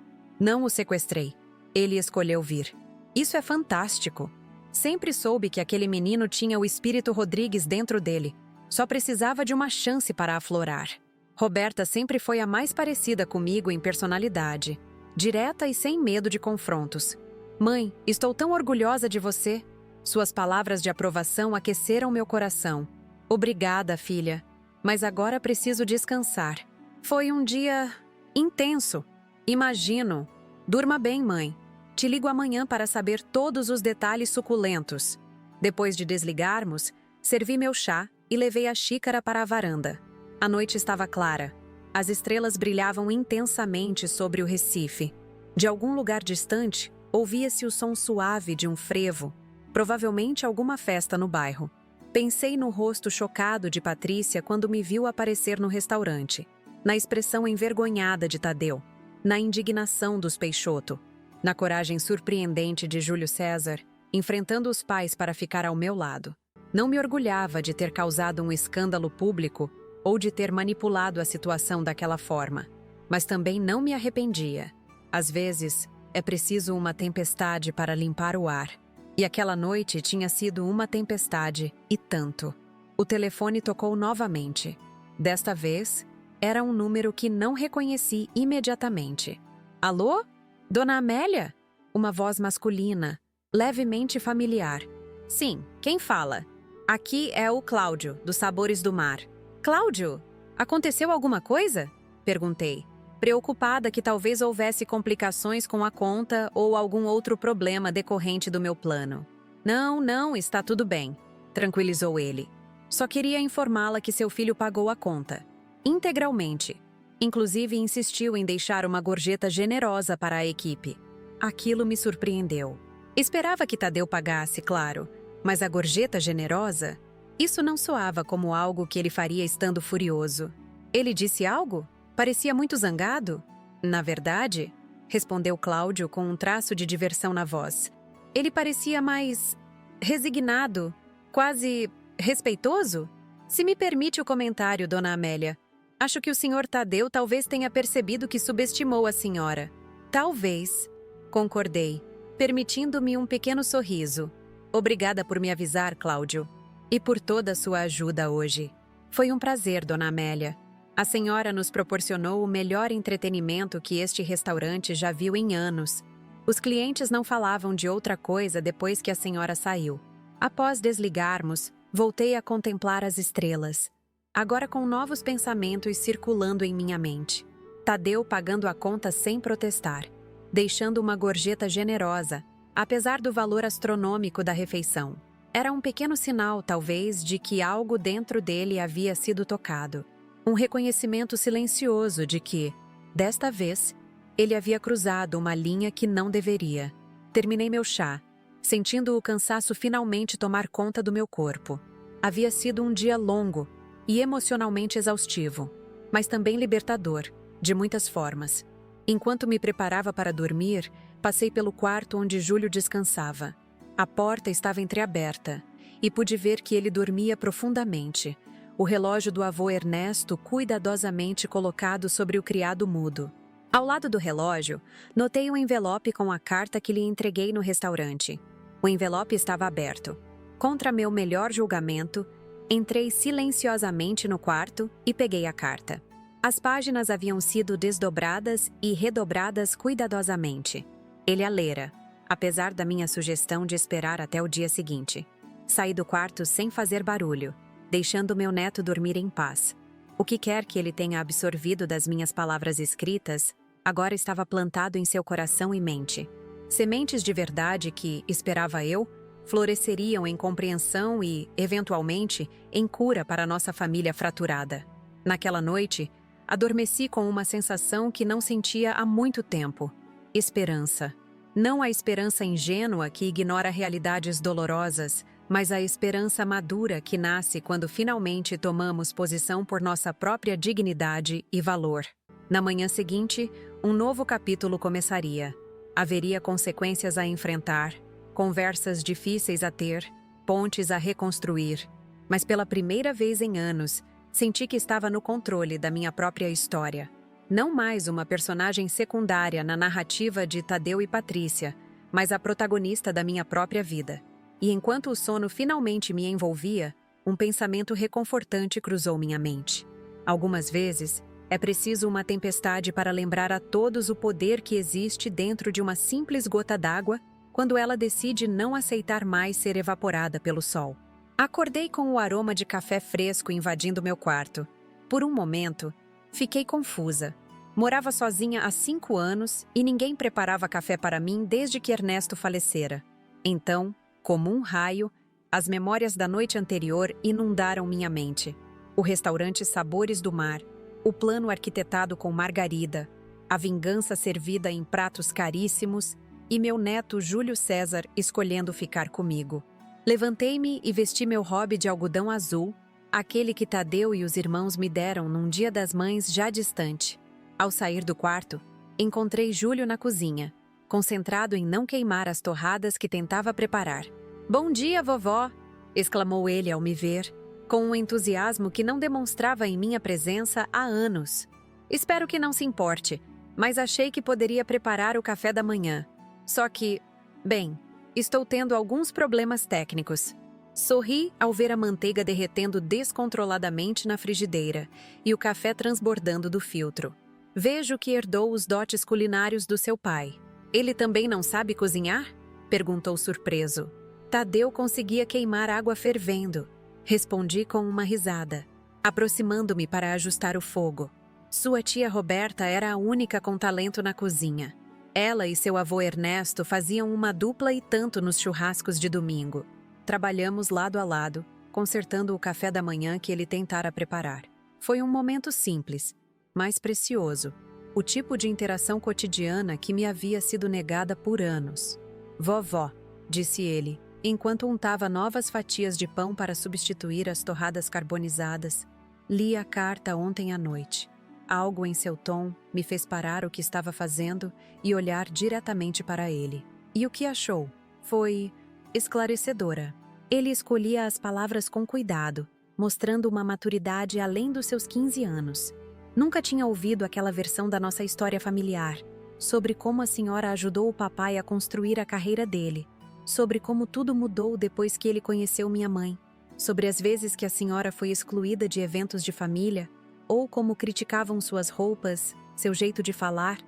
o sequestrei. Ele escolheu vir. Isso é fantástico. Sempre soube que aquele menino tinha o espírito Rodrigues dentro dele. Só precisava de uma chance para aflorar. Roberta sempre foi a mais parecida comigo em personalidade, direta e sem medo de confrontos. Mãe, estou tão orgulhosa de você. Suas palavras de aprovação aqueceram meu coração. Obrigada, filha. Mas agora preciso descansar. Foi um dia intenso. Imagino. Durma bem, mãe. Te ligo amanhã para saber todos os detalhes suculentos. Depois de desligarmos, servi meu chá e levei a xícara para a varanda. A noite estava clara. As estrelas brilhavam intensamente sobre o Recife. De algum lugar distante, ouvia-se o som suave de um frevo, provavelmente alguma festa no bairro. Pensei no rosto chocado de Patrícia quando me viu aparecer no restaurante, na expressão envergonhada de Tadeu, na indignação dos Peixoto, na coragem surpreendente de Júlio César, enfrentando os pais para ficar ao meu lado. Não me orgulhava de ter causado um escândalo público ou de ter manipulado a situação daquela forma, mas também não me arrependia. Às vezes, é preciso uma tempestade para limpar o ar. E aquela noite tinha sido uma tempestade, e tanto. O telefone tocou novamente. Desta vez, era um número que não reconheci imediatamente. Alô? Dona Amélia? Uma voz masculina, levemente familiar. Sim, quem fala? Aqui é o Cláudio, dos Sabores do Mar. Cláudio, aconteceu alguma coisa? Perguntei, preocupada que talvez houvesse complicações com a conta ou algum outro problema decorrente do meu plano. Não, está tudo bem, tranquilizou ele. Só queria informá-la que seu filho pagou a conta. Integralmente. Inclusive insistiu em deixar uma gorjeta generosa para a equipe. Aquilo me surpreendeu. Esperava que Tadeu pagasse, claro, mas a gorjeta generosa? Isso não soava como algo que ele faria estando furioso. Ele disse algo? Parecia muito zangado? Na verdade, respondeu Cláudio com um traço de diversão na voz. Ele parecia mais resignado, quase respeitoso? Se me permite o comentário, dona Amélia. Acho que o senhor Tadeu talvez tenha percebido que subestimou a senhora. Talvez, concordei, permitindo-me um pequeno sorriso. Obrigada por me avisar, Cláudio. E por toda a sua ajuda hoje. Foi um prazer, dona Amélia. A senhora nos proporcionou o melhor entretenimento que este restaurante já viu em anos. Os clientes não falavam de outra coisa depois que a senhora saiu. Após desligarmos, voltei a contemplar as estrelas, agora com novos pensamentos circulando em minha mente. Tadeu pagando a conta sem protestar, deixando uma gorjeta generosa, apesar do valor astronômico da refeição. Era um pequeno sinal, talvez, de que algo dentro dele havia sido tocado. Um reconhecimento silencioso de que, desta vez, ele havia cruzado uma linha que não deveria. Terminei meu chá, sentindo o cansaço finalmente tomar conta do meu corpo. Havia sido um dia longo e emocionalmente exaustivo, mas também libertador, de muitas formas. Enquanto me preparava para dormir, passei pelo quarto onde Júlio descansava. A porta estava entreaberta e pude ver que ele dormia profundamente. O relógio do avô Ernesto cuidadosamente colocado sobre o criado mudo. Ao lado do relógio, notei um envelope com a carta que lhe entreguei no restaurante. O envelope estava aberto. Contra meu melhor julgamento, entrei silenciosamente no quarto e peguei a carta. As páginas haviam sido desdobradas e redobradas cuidadosamente. Ele a lera, apesar da minha sugestão de esperar até o dia seguinte. Saí do quarto sem fazer barulho, deixando meu neto dormir em paz. O que quer que ele tenha absorvido das minhas palavras escritas, agora estava plantado em seu coração e mente. Sementes de verdade que, esperava eu, floresceriam em compreensão e, eventualmente, em cura para nossa família fraturada. Naquela noite, adormeci com uma sensação que não sentia há muito tempo. Esperança. Não a esperança ingênua que ignora realidades dolorosas, mas a esperança madura que nasce quando finalmente tomamos posição por nossa própria dignidade e valor. Na manhã seguinte, um novo capítulo começaria. Haveria consequências a enfrentar, conversas difíceis a ter, pontes a reconstruir. Mas pela primeira vez em anos, senti que estava no controle da minha própria história. Não mais uma personagem secundária na narrativa de Tadeu e Patrícia, mas a protagonista da minha própria vida. E enquanto o sono finalmente me envolvia, um pensamento reconfortante cruzou minha mente. Algumas vezes, é preciso uma tempestade para lembrar a todos o poder que existe dentro de uma simples gota d'água quando ela decide não aceitar mais ser evaporada pelo sol. Acordei com o aroma de café fresco invadindo meu quarto. Por um momento, fiquei confusa. Morava sozinha há 5 anos e ninguém preparava café para mim desde que Ernesto falecera. Então, como um raio, as memórias da noite anterior inundaram minha mente. O restaurante Sabores do Mar, o plano arquitetado com margarida, a vingança servida em pratos caríssimos e meu neto Júlio César escolhendo ficar comigo. Levantei-me e vesti meu hobby de algodão azul, aquele que Tadeu e os irmãos me deram num Dia das Mães já distante. Ao sair do quarto, encontrei Júlio na cozinha, concentrado em não queimar as torradas que tentava preparar. "Bom dia, vovó!" exclamou ele ao me ver, com um entusiasmo que não demonstrava em minha presença há anos. "Espero que não se importe, mas achei que poderia preparar o café da manhã. Só que, bem, estou tendo alguns problemas técnicos." Sorri ao ver a manteiga derretendo descontroladamente na frigideira e o café transbordando do filtro. "Vejo que herdou os dotes culinários do seu pai. Ele também não sabe cozinhar?" perguntou surpreso. Tadeu conseguia queimar água fervendo. Respondi com uma risada, aproximando-me para ajustar o fogo. Sua tia Roberta era a única com talento na cozinha. Ela e seu avô Ernesto faziam uma dupla e tanto nos churrascos de domingo. Trabalhamos lado a lado, consertando o café da manhã que ele tentara preparar. Foi um momento simples, mas precioso. O tipo de interação cotidiana que me havia sido negada por anos. "Vovó", disse ele, enquanto untava novas fatias de pão para substituir as torradas carbonizadas. "Li a carta ontem à noite. Algo em seu tom me fez parar o que estava fazendo e olhar diretamente para ele. E o que achou? Foi esclarecedora. Ele escolhia as palavras com cuidado, mostrando uma maturidade além dos seus 15 anos. Nunca tinha ouvido aquela versão da nossa história familiar, sobre como a senhora ajudou o papai a construir a carreira dele, sobre como tudo mudou depois que ele conheceu minha mãe, sobre as vezes que a senhora foi excluída de eventos de família, ou como criticavam suas roupas, seu jeito de falar.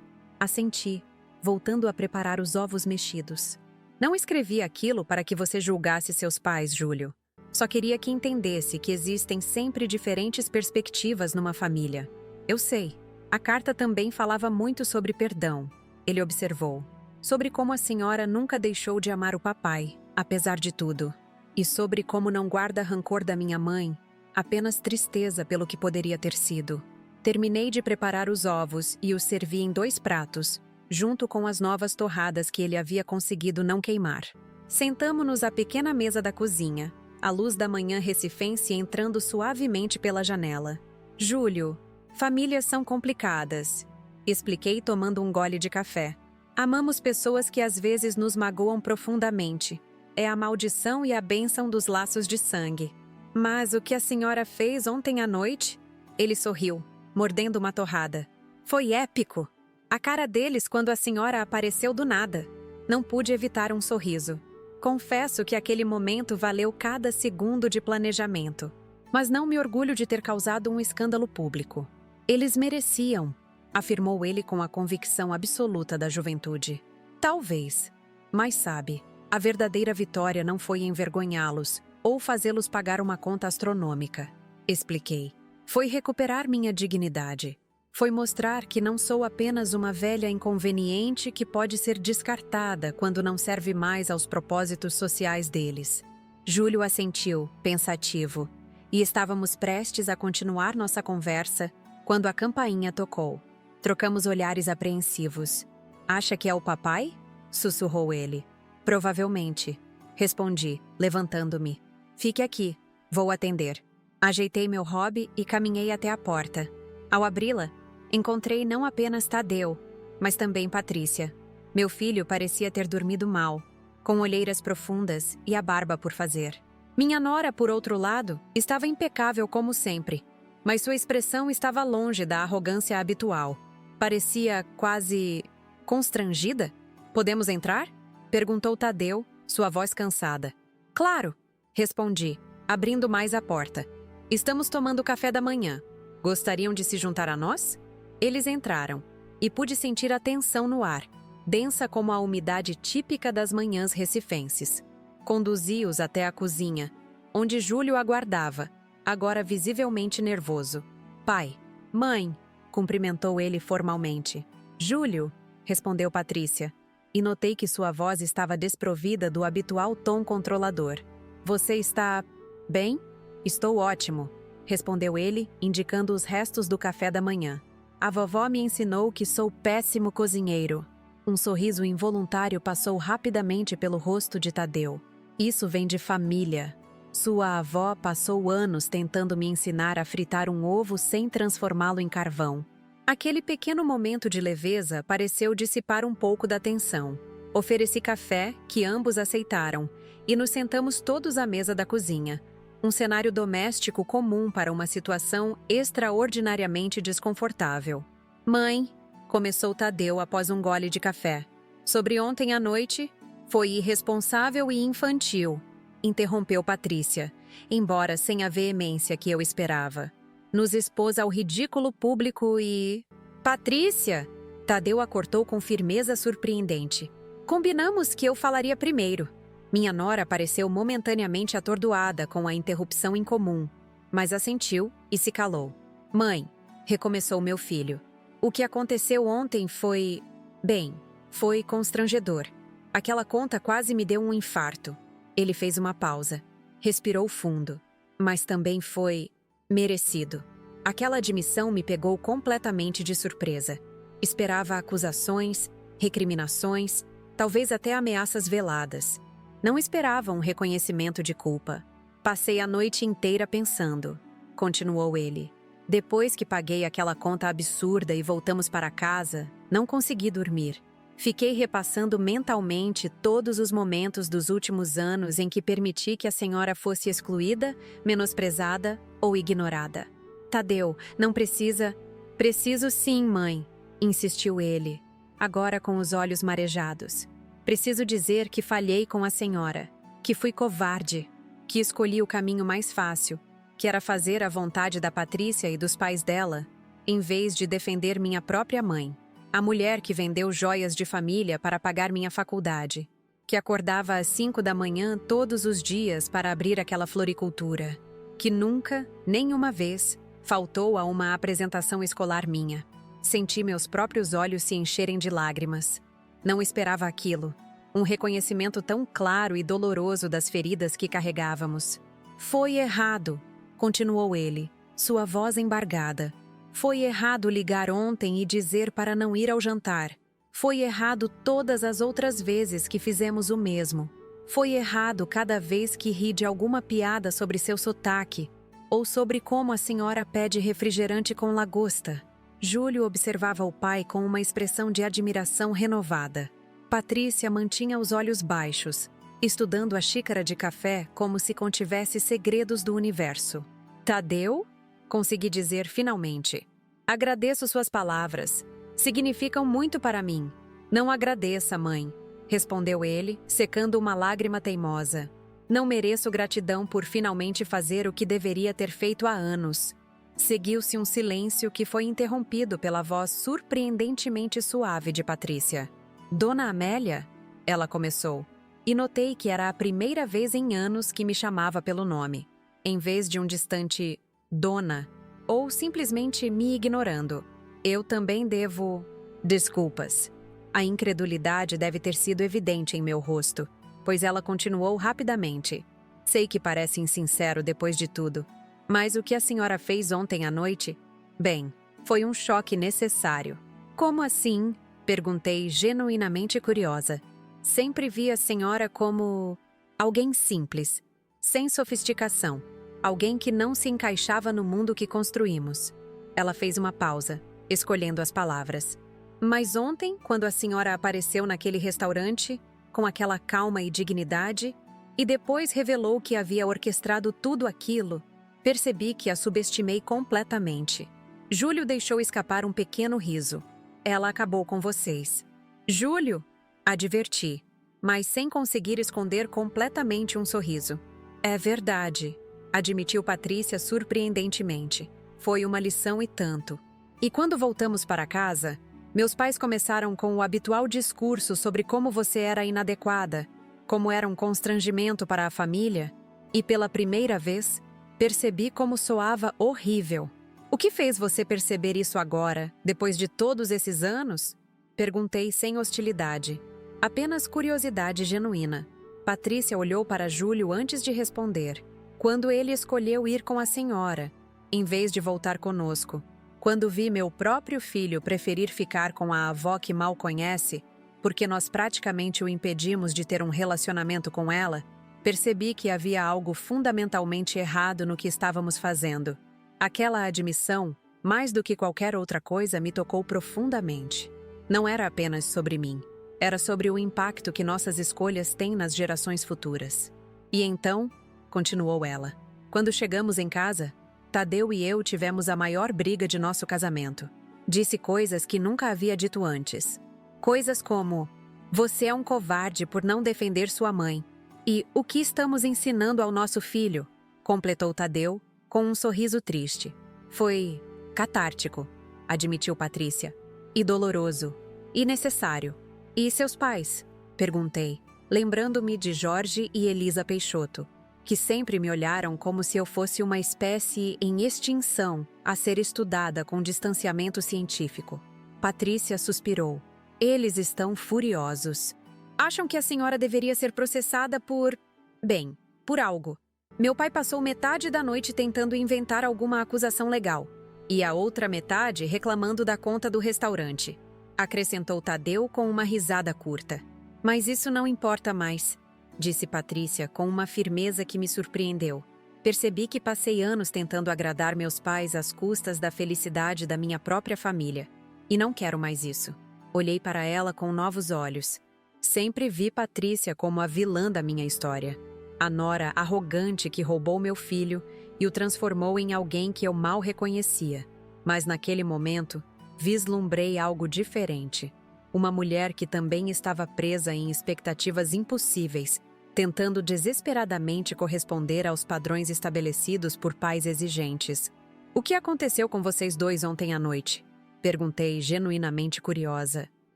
Assenti, voltando a preparar os ovos mexidos. Não escrevi aquilo para que você julgasse seus pais, Júlio. Só queria que entendesse que existem sempre diferentes perspectivas numa família. Eu sei. A carta também falava muito sobre perdão. Ele observou. Sobre como a senhora nunca deixou de amar o papai, apesar de tudo. E sobre como não guarda rancor da minha mãe, apenas tristeza pelo que poderia ter sido. Terminei de preparar os ovos e os servi em 2 pratos, junto com as novas torradas que ele havia conseguido não queimar. Sentamo-nos à pequena mesa da cozinha, a luz da manhã recifense entrando suavemente pela janela. Júlio, famílias são complicadas, expliquei tomando um gole de café. Amamos pessoas que às vezes nos magoam profundamente. É a maldição e a bênção dos laços de sangue. Mas o que a senhora fez ontem à noite? Ele sorriu, mordendo uma torrada. Foi épico! A cara deles quando a senhora apareceu do nada. Não pude evitar um sorriso. Confesso que aquele momento valeu cada segundo de planejamento. Mas não me orgulho de ter causado um escândalo público. Eles mereciam, afirmou ele com a convicção absoluta da juventude. Talvez. Mas sabe, a verdadeira vitória não foi envergonhá-los ou fazê-los pagar uma conta astronômica. Expliquei. Foi recuperar minha dignidade. Foi mostrar que não sou apenas uma velha inconveniente que pode ser descartada quando não serve mais aos propósitos sociais deles. Júlio assentiu, pensativo, e estávamos prestes a continuar nossa conversa quando a campainha tocou. Trocamos olhares apreensivos. Acha que é o papai? Sussurrou ele. Provavelmente, respondi, levantando-me. Fique aqui, vou atender. Ajeitei meu hobby e caminhei até a porta. Ao abri-la, encontrei não apenas Tadeu, mas também Patrícia. Meu filho parecia ter dormido mal, com olheiras profundas e a barba por fazer. Minha nora, por outro lado, estava impecável como sempre, mas sua expressão estava longe da arrogância habitual. Parecia quase constrangida. Podemos entrar? Perguntou Tadeu, sua voz cansada. Claro, respondi, abrindo mais a porta. Estamos tomando café da manhã. Gostariam de se juntar a nós? Eles entraram, e pude sentir a tensão no ar, densa como a umidade típica das manhãs recifenses. Conduzi-os até a cozinha, onde Júlio aguardava, agora visivelmente nervoso. Pai, mãe, cumprimentou ele formalmente. Júlio, respondeu Patrícia, e notei que sua voz estava desprovida do habitual tom controlador. Você está bem? Estou ótimo, respondeu ele, indicando os restos do café da manhã. A vovó me ensinou que sou péssimo cozinheiro. Um sorriso involuntário passou rapidamente pelo rosto de Tadeu. Isso vem de família. Sua avó passou anos tentando me ensinar a fritar um ovo sem transformá-lo em carvão. Aquele pequeno momento de leveza pareceu dissipar um pouco da tensão. Ofereci café, que ambos aceitaram, e nos sentamos todos à mesa da cozinha. Um cenário doméstico comum para uma situação extraordinariamente desconfortável. Mãe, começou Tadeu após um gole de café. Sobre ontem à noite, foi irresponsável e infantil, interrompeu Patrícia, embora sem a veemência que eu esperava. Nos expôs ao ridículo público e... Patrícia! Tadeu a cortou com firmeza surpreendente. Combinamos que eu falaria primeiro. Minha nora pareceu momentaneamente atordoada com a interrupção incomum, mas assentiu e se calou. Mãe, recomeçou meu filho. O que aconteceu ontem foi... Bem, foi constrangedor. Aquela conta quase me deu um infarto. Ele fez uma pausa. Respirou fundo. Mas também foi... merecido. Aquela admissão me pegou completamente de surpresa. Esperava acusações, recriminações, talvez até ameaças veladas. Não esperava um reconhecimento de culpa. Passei a noite inteira pensando, continuou ele. Depois que paguei aquela conta absurda e voltamos para casa, não consegui dormir. Fiquei repassando mentalmente todos os momentos dos últimos anos em que permiti que a senhora fosse excluída, menosprezada ou ignorada. Tadeu, não precisa... Preciso sim, mãe, insistiu ele, agora com os olhos marejados. Preciso dizer que falhei com a senhora, que fui covarde, que escolhi o caminho mais fácil, que era fazer a vontade da Patrícia e dos pais dela, em vez de defender minha própria mãe. A mulher que vendeu joias de família para pagar minha faculdade, que acordava às 5 da manhã todos os dias para abrir aquela floricultura, que nunca, nem uma vez, faltou a uma apresentação escolar minha. Senti meus próprios olhos se encherem de lágrimas. Não esperava aquilo, um reconhecimento tão claro e doloroso das feridas que carregávamos. Foi errado, continuou ele, sua voz embargada. Foi errado ligar ontem e dizer para não ir ao jantar. Foi errado todas as outras vezes que fizemos o mesmo. Foi errado cada vez que ri de alguma piada sobre seu sotaque, ou sobre como a senhora pede refrigerante com lagosta. Júlio observava o pai com uma expressão de admiração renovada. Patrícia mantinha os olhos baixos, estudando a xícara de café como se contivesse segredos do universo. Tadeu? Consegui dizer finalmente. Agradeço suas palavras. Significam muito para mim. Não agradeça, mãe, respondeu ele, secando uma lágrima teimosa. Não mereço gratidão por finalmente fazer o que deveria ter feito há anos. Seguiu-se um silêncio que foi interrompido pela voz surpreendentemente suave de Patrícia. Dona Amélia? Ela começou. E notei que era a primeira vez em anos que me chamava pelo nome, em vez de um distante Dona, ou simplesmente me ignorando. Eu também devo... Desculpas. A incredulidade deve ter sido evidente em meu rosto, pois ela continuou rapidamente. Sei que parece insincero depois de tudo, mas o que a senhora fez ontem à noite? Bem, foi um choque necessário. Como assim? Perguntei genuinamente curiosa. Sempre vi a senhora como... alguém simples, sem sofisticação. Alguém que não se encaixava no mundo que construímos. Ela fez uma pausa, escolhendo as palavras. Mas ontem, quando a senhora apareceu naquele restaurante, com aquela calma e dignidade, e depois revelou que havia orquestrado tudo aquilo, percebi que a subestimei completamente. Júlio deixou escapar um pequeno riso. Ela acabou com vocês. Júlio? Adverti, mas sem conseguir esconder completamente um sorriso. É verdade, admitiu Patrícia surpreendentemente. Foi uma lição e tanto. E quando voltamos para casa, meus pais começaram com o habitual discurso sobre como você era inadequada, como era um constrangimento para a família, e pela primeira vez, percebi como soava horrível. O que fez você perceber isso agora, depois de todos esses anos? Perguntei sem hostilidade. Apenas curiosidade genuína. Patrícia olhou para Júlio antes de responder. Quando ele escolheu ir com a senhora, em vez de voltar conosco. Quando vi meu próprio filho preferir ficar com a avó que mal conhece, porque nós praticamente o impedimos de ter um relacionamento com ela, percebi que havia algo fundamentalmente errado no que estávamos fazendo. Aquela admissão, mais do que qualquer outra coisa, me tocou profundamente. Não era apenas sobre mim. Era sobre o impacto que nossas escolhas têm nas gerações futuras. E então, continuou ela, quando chegamos em casa, Tadeu e eu tivemos a maior briga de nosso casamento. Disse coisas que nunca havia dito antes. Coisas como, você é um covarde por não defender sua mãe. E o que estamos ensinando ao nosso filho? Completou Tadeu, com um sorriso triste. Foi catártico, admitiu Patrícia. E doloroso. E necessário. E seus pais? Perguntei, lembrando-me de Jorge e Elisa Peixoto, que sempre me olharam como se eu fosse uma espécie em extinção a ser estudada com distanciamento científico. Patrícia suspirou. Eles estão furiosos. Acham que a senhora deveria ser processada por... bem, por algo. Meu pai passou metade da noite tentando inventar alguma acusação legal, e a outra metade reclamando da conta do restaurante. Acrescentou Tadeu com uma risada curta. Mas isso não importa mais, disse Patrícia com uma firmeza que me surpreendeu. Percebi que passei anos tentando agradar meus pais às custas da felicidade da minha própria família. E não quero mais isso. Olhei para ela com novos olhos. Sempre vi Patrícia como a vilã da minha história. A nora arrogante que roubou meu filho e o transformou em alguém que eu mal reconhecia. Mas naquele momento, vislumbrei algo diferente. Uma mulher que também estava presa em expectativas impossíveis, tentando desesperadamente corresponder aos padrões estabelecidos por pais exigentes. "O que aconteceu com vocês dois ontem à noite?" Perguntei, genuinamente curiosa.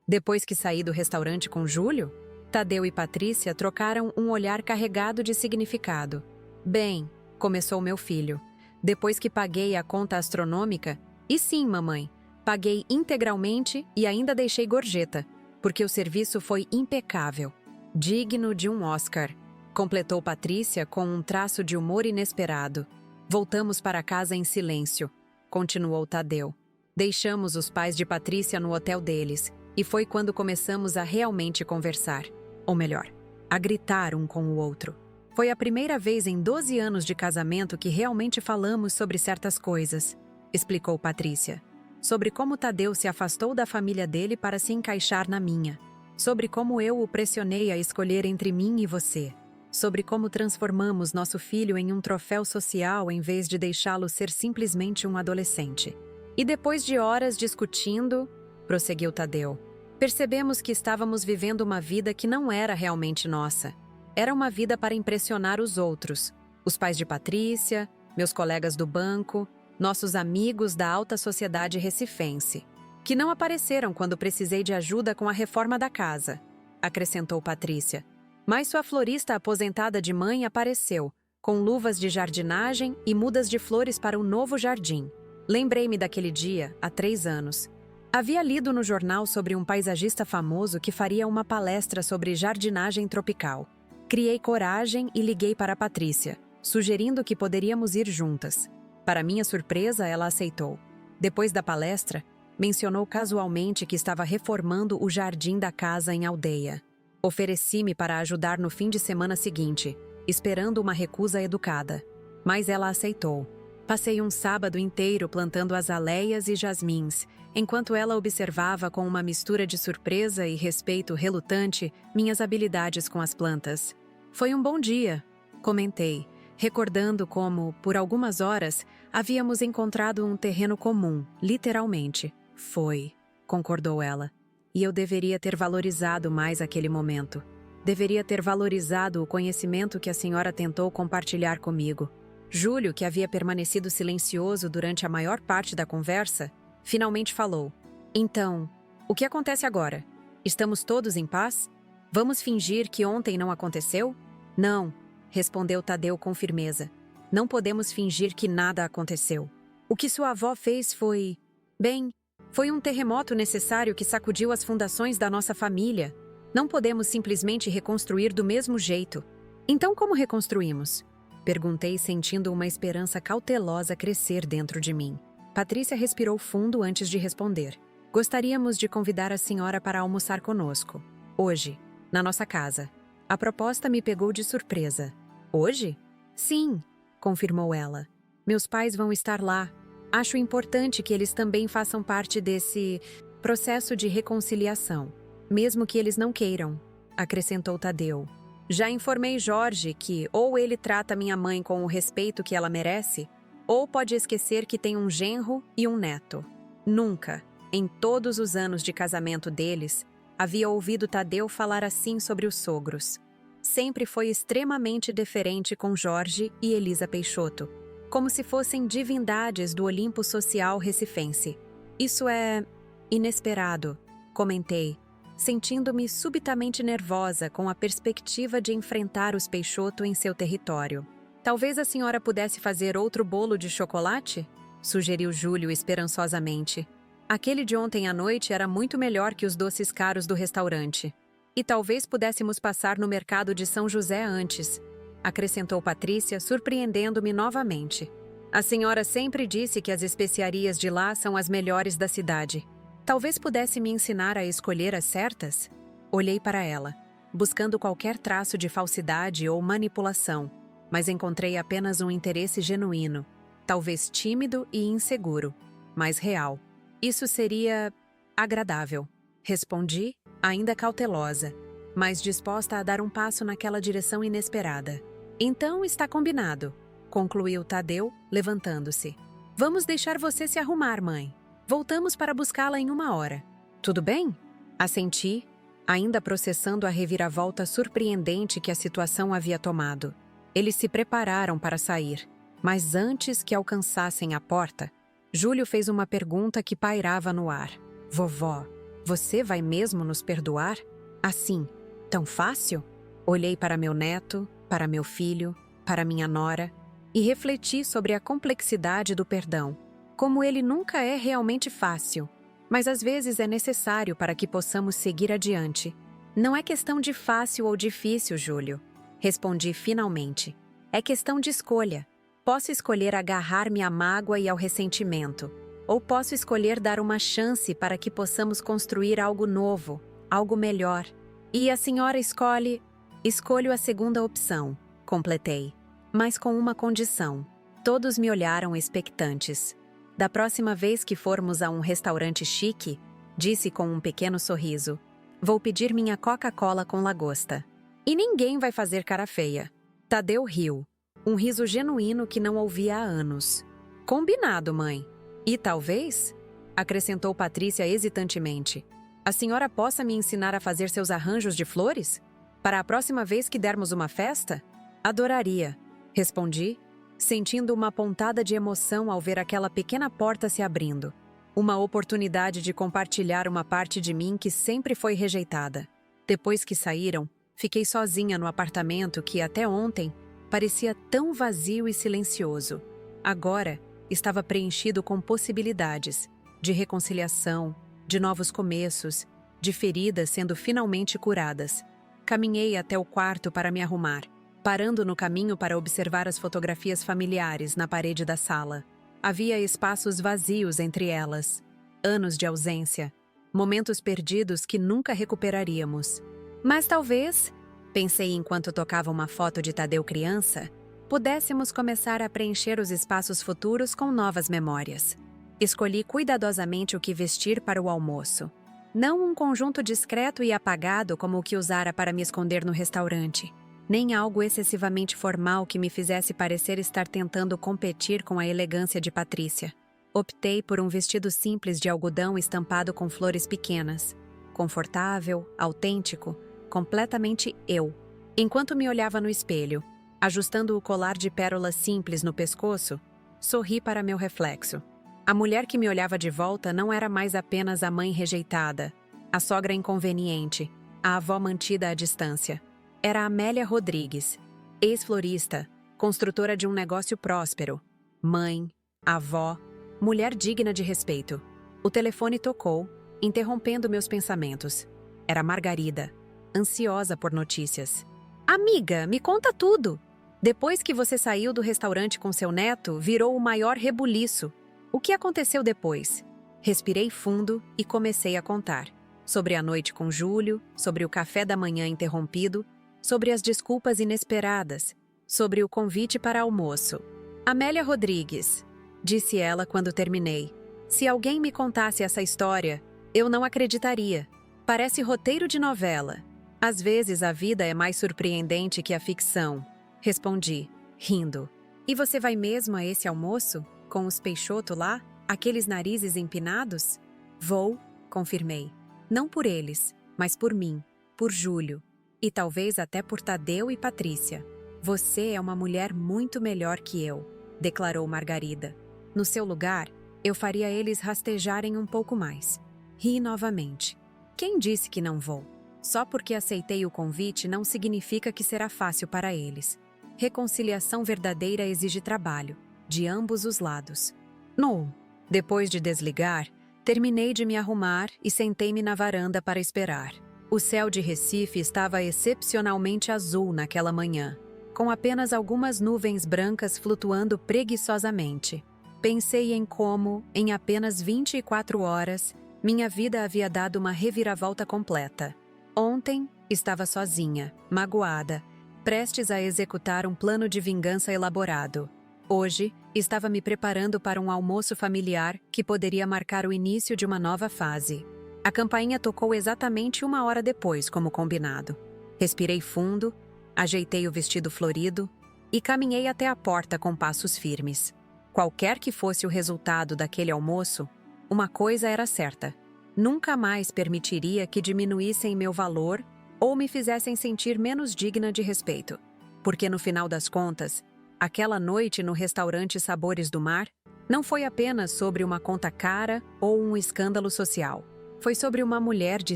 Depois que saí do restaurante com Júlio, Tadeu e Patrícia trocaram um olhar carregado de significado. "Bem", começou meu filho, "depois que paguei a conta astronômica, e sim, mamãe, paguei integralmente e ainda deixei gorjeta, porque o serviço foi impecável. Digno de um Oscar", completou Patrícia com um traço de humor inesperado. "Voltamos para casa em silêncio", continuou Tadeu. "Deixamos os pais de Patrícia no hotel deles, e foi quando começamos a realmente conversar. Ou melhor, a gritar um com o outro. Foi a primeira vez em 12 anos de casamento que realmente falamos sobre certas coisas", explicou Patrícia. "Sobre como Tadeu se afastou da família dele para se encaixar na minha. Sobre como eu o pressionei a escolher entre mim e você. Sobre como transformamos nosso filho em um troféu social em vez de deixá-lo ser simplesmente um adolescente. E depois de horas discutindo", prosseguiu Tadeu, "percebemos que estávamos vivendo uma vida que não era realmente nossa. Era uma vida para impressionar os outros, os pais de Patrícia, meus colegas do banco, nossos amigos da alta sociedade recifense, que não apareceram quando precisei de ajuda com a reforma da casa", acrescentou Patrícia. "Mas sua florista aposentada de mãe apareceu, com luvas de jardinagem e mudas de flores para o novo jardim. Lembrei-me daquele dia, há 3 anos. Havia lido no jornal sobre um paisagista famoso que faria uma palestra sobre jardinagem tropical. Criei coragem e liguei para Patrícia, sugerindo que poderíamos ir juntas. Para minha surpresa, ela aceitou. Depois da palestra, mencionou casualmente que estava reformando o jardim da casa em aldeia. Ofereci-me para ajudar no fim de semana seguinte, esperando uma recusa educada. Mas ela aceitou. Passei um sábado inteiro plantando azaleias e jasmins, enquanto ela observava com uma mistura de surpresa e respeito relutante minhas habilidades com as plantas. "Foi um bom dia", comentei, recordando como, por algumas horas, havíamos encontrado um terreno comum, literalmente. "Foi", concordou ela. "E eu deveria ter valorizado mais aquele momento. Deveria ter valorizado o conhecimento que a senhora tentou compartilhar comigo." Júlio, que havia permanecido silencioso durante a maior parte da conversa, finalmente falou. "Então, o que acontece agora? Estamos todos em paz? Vamos fingir que ontem não aconteceu?" "Não", respondeu Tadeu com firmeza. "Não podemos fingir que nada aconteceu. O que sua avó fez foi... Bem, foi um terremoto necessário que sacudiu as fundações da nossa família. Não podemos simplesmente reconstruir do mesmo jeito. Então como reconstruímos?" Perguntei, sentindo uma esperança cautelosa crescer dentro de mim. Patrícia respirou fundo antes de responder. "Gostaríamos de convidar a senhora para almoçar conosco. Hoje, na nossa casa." A proposta me pegou de surpresa. "Hoje?" "Sim", confirmou ela. "Meus pais vão estar lá. Acho importante que eles também façam parte desse processo de reconciliação, mesmo que eles não queiram", acrescentou Tadeu. "Já informei Jorge que ou ele trata minha mãe com o respeito que ela merece, ou pode esquecer que tem um genro e um neto." Nunca, em todos os anos de casamento deles, havia ouvido Tadeu falar assim sobre os sogros. Sempre foi extremamente deferente com Jorge e Elisa Peixoto, como se fossem divindades do Olimpo social recifense. "Isso é inesperado", comentei, sentindo-me subitamente nervosa com a perspectiva de enfrentar os Peixoto em seu território. "Talvez a senhora pudesse fazer outro bolo de chocolate?", sugeriu Júlio esperançosamente. "Aquele de ontem à noite era muito melhor que os doces caros do restaurante. E talvez pudéssemos passar no mercado de São José antes", acrescentou Patrícia, surpreendendo-me novamente. "A senhora sempre disse que as especiarias de lá são as melhores da cidade. Talvez pudesse me ensinar a escolher as certas?" Olhei para ela, buscando qualquer traço de falsidade ou manipulação. mas encontrei apenas um interesse genuíno, talvez tímido e inseguro, mas real. Isso seria agradável, respondi, ainda cautelosa, mas disposta a dar um passo naquela direção inesperada. Então está combinado, concluiu Tadeu, levantando-se. Vamos deixar você se arrumar, mãe. Voltamos para buscá-la em 1 hora. Tudo bem? Assenti, ainda processando a reviravolta surpreendente que a situação havia tomado. Eles se prepararam para sair, mas antes que alcançassem a porta, Júlio fez uma pergunta que pairava no ar. Vovó, você vai mesmo nos perdoar? Assim, tão fácil? Olhei para meu neto, para meu filho, para minha nora e refleti sobre a complexidade do perdão. Como ele nunca é realmente fácil, mas às vezes é necessário para que possamos seguir adiante. Não é questão de fácil ou difícil, Júlio. Respondi finalmente. É questão de escolha. Posso escolher agarrar-me à mágoa e ao ressentimento, ou posso escolher dar uma chance para que possamos construir algo novo, algo melhor. E a senhora escolhe... Escolho a segunda opção, completei, mas com uma condição. Todos me olharam expectantes. Da próxima vez que formos a um restaurante chique, disse com um pequeno sorriso, vou pedir minha Coca-Cola com lagosta. E ninguém vai fazer cara feia. Tadeu riu, um riso genuíno que não ouvia há anos. Combinado, mãe. E talvez, acrescentou Patrícia hesitantemente, a senhora possa me ensinar a fazer seus arranjos de flores? Para a próxima vez que dermos uma festa? Adoraria, respondi, sentindo uma pontada de emoção ao ver aquela pequena porta se abrindo. Uma oportunidade de compartilhar uma parte de mim que sempre foi rejeitada. Depois que saíram, fiquei sozinha no apartamento que, até ontem, parecia tão vazio e silencioso. Agora, estava preenchido com possibilidades, de reconciliação, de novos começos, de feridas sendo finalmente curadas. Caminhei até o quarto para me arrumar, parando no caminho para observar as fotografias familiares na parede da sala. Havia espaços vazios entre elas, anos de ausência, momentos perdidos que nunca recuperaríamos. Mas talvez, pensei enquanto tocava uma foto de Tadeu criança, pudéssemos começar a preencher os espaços futuros com novas memórias. Escolhi cuidadosamente o que vestir para o almoço. Não um conjunto discreto e apagado como o que usara para me esconder no restaurante, nem algo excessivamente formal que me fizesse parecer estar tentando competir com a elegância de Patrícia. Optei por um vestido simples de algodão estampado com flores pequenas. Confortável, autêntico, completamente eu. Enquanto me olhava no espelho, ajustando o colar de pérolas simples no pescoço, sorri para meu reflexo. A mulher que me olhava de volta não era mais apenas a mãe rejeitada, a sogra inconveniente, a avó mantida à distância. Era Amélia Rodrigues, ex-florista, construtora de um negócio próspero, mãe, avó, mulher digna de respeito. O telefone tocou, interrompendo meus pensamentos. Era Margarida, ansiosa por notícias. Amiga, me conta tudo! Depois que você saiu do restaurante com seu neto, virou o maior rebuliço. O que aconteceu depois? Respirei fundo e comecei a contar. Sobre a noite com Júlio, sobre o café da manhã interrompido, sobre as desculpas inesperadas, sobre o convite para almoço. Amélia Rodrigues, disse ela quando terminei. Se alguém me contasse essa história, eu não acreditaria. Parece roteiro de novela. Às vezes a vida é mais surpreendente que a ficção. Respondi, rindo. E você vai mesmo a esse almoço? Com os Peixoto lá? Aqueles narizes empinados? Vou, confirmei. Não por eles, mas por mim, por Júlio. E talvez até por Tadeu e Patrícia. Você é uma mulher muito melhor que eu, declarou Margarida. No seu lugar, eu faria eles rastejarem um pouco mais. Ri novamente. Quem disse que não vou? Só porque aceitei o convite não significa que será fácil para eles. Reconciliação verdadeira exige trabalho, de ambos os lados. No, depois de desligar, terminei de me arrumar e sentei-me na varanda para esperar. O céu de Recife estava excepcionalmente azul naquela manhã, com apenas algumas nuvens brancas flutuando preguiçosamente. Pensei em como, em apenas 24 horas, minha vida havia dado uma reviravolta completa. Ontem, estava sozinha, magoada, prestes a executar um plano de vingança elaborado. Hoje, estava me preparando para um almoço familiar que poderia marcar o início de uma nova fase. A campainha tocou exatamente 1 hora depois, como combinado. Respirei fundo, ajeitei o vestido florido e caminhei até a porta com passos firmes. Qualquer que fosse o resultado daquele almoço, uma coisa era certa: nunca mais permitiria que diminuíssem meu valor ou me fizessem sentir menos digna de respeito. Porque no final das contas, aquela noite no restaurante Sabores do Mar não foi apenas sobre uma conta cara ou um escândalo social. Foi sobre uma mulher de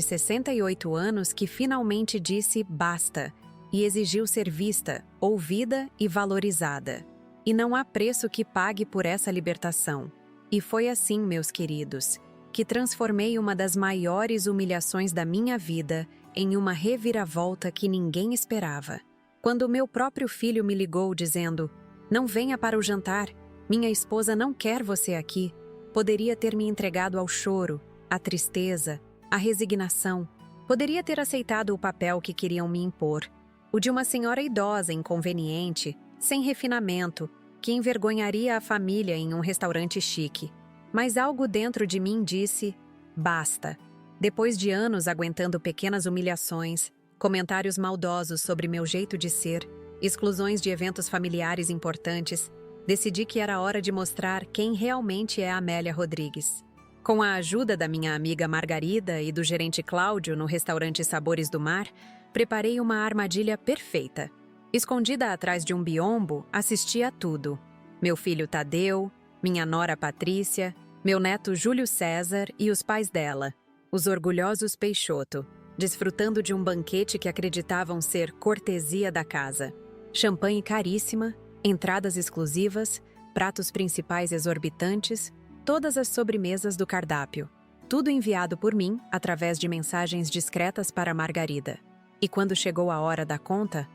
68 anos que finalmente disse basta e exigiu ser vista, ouvida e valorizada. E não há preço que pague por essa libertação. E foi assim, meus queridos, que transformei uma das maiores humilhações da minha vida em uma reviravolta que ninguém esperava. Quando meu próprio filho me ligou dizendo: "Não venha para o jantar, minha esposa não quer você aqui", poderia ter me entregado ao choro, à tristeza, à resignação. Poderia ter aceitado o papel que queriam me impor, o de uma senhora idosa, inconveniente, sem refinamento, que envergonharia a família em um restaurante chique. Mas algo dentro de mim disse: basta. Depois de anos aguentando pequenas humilhações, comentários maldosos sobre meu jeito de ser, exclusões de eventos familiares importantes, decidi que era hora de mostrar quem realmente é Amélia Rodrigues. Com a ajuda da minha amiga Margarida e do gerente Cláudio no restaurante Sabores do Mar, preparei uma armadilha perfeita. Escondida atrás de um biombo, assisti a tudo. Meu filho Tadeu, minha nora Patrícia, meu neto Júlio César e os pais dela, os orgulhosos Peixoto, desfrutando de um banquete que acreditavam ser cortesia da casa. Champanhe caríssima, entradas exclusivas, pratos principais exorbitantes, todas as sobremesas do cardápio. Tudo enviado por mim através de mensagens discretas para Margarida. E quando chegou a hora da conta,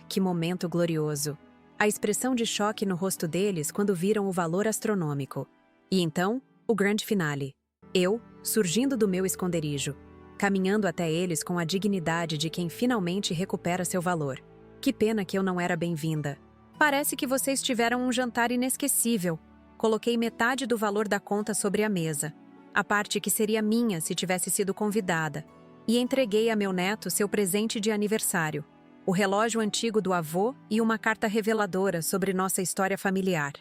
que momento glorioso! A expressão de choque no rosto deles quando viram o valor astronômico. E então, o grande finale. Eu, surgindo do meu esconderijo, caminhando até eles com a dignidade de quem finalmente recupera seu valor. Que pena que eu não era bem-vinda. Parece que vocês tiveram um jantar inesquecível. Coloquei metade do valor da conta sobre a mesa, a parte que seria minha se tivesse sido convidada, e entreguei a meu neto seu presente de aniversário, o relógio antigo do avô e uma carta reveladora sobre nossa história familiar.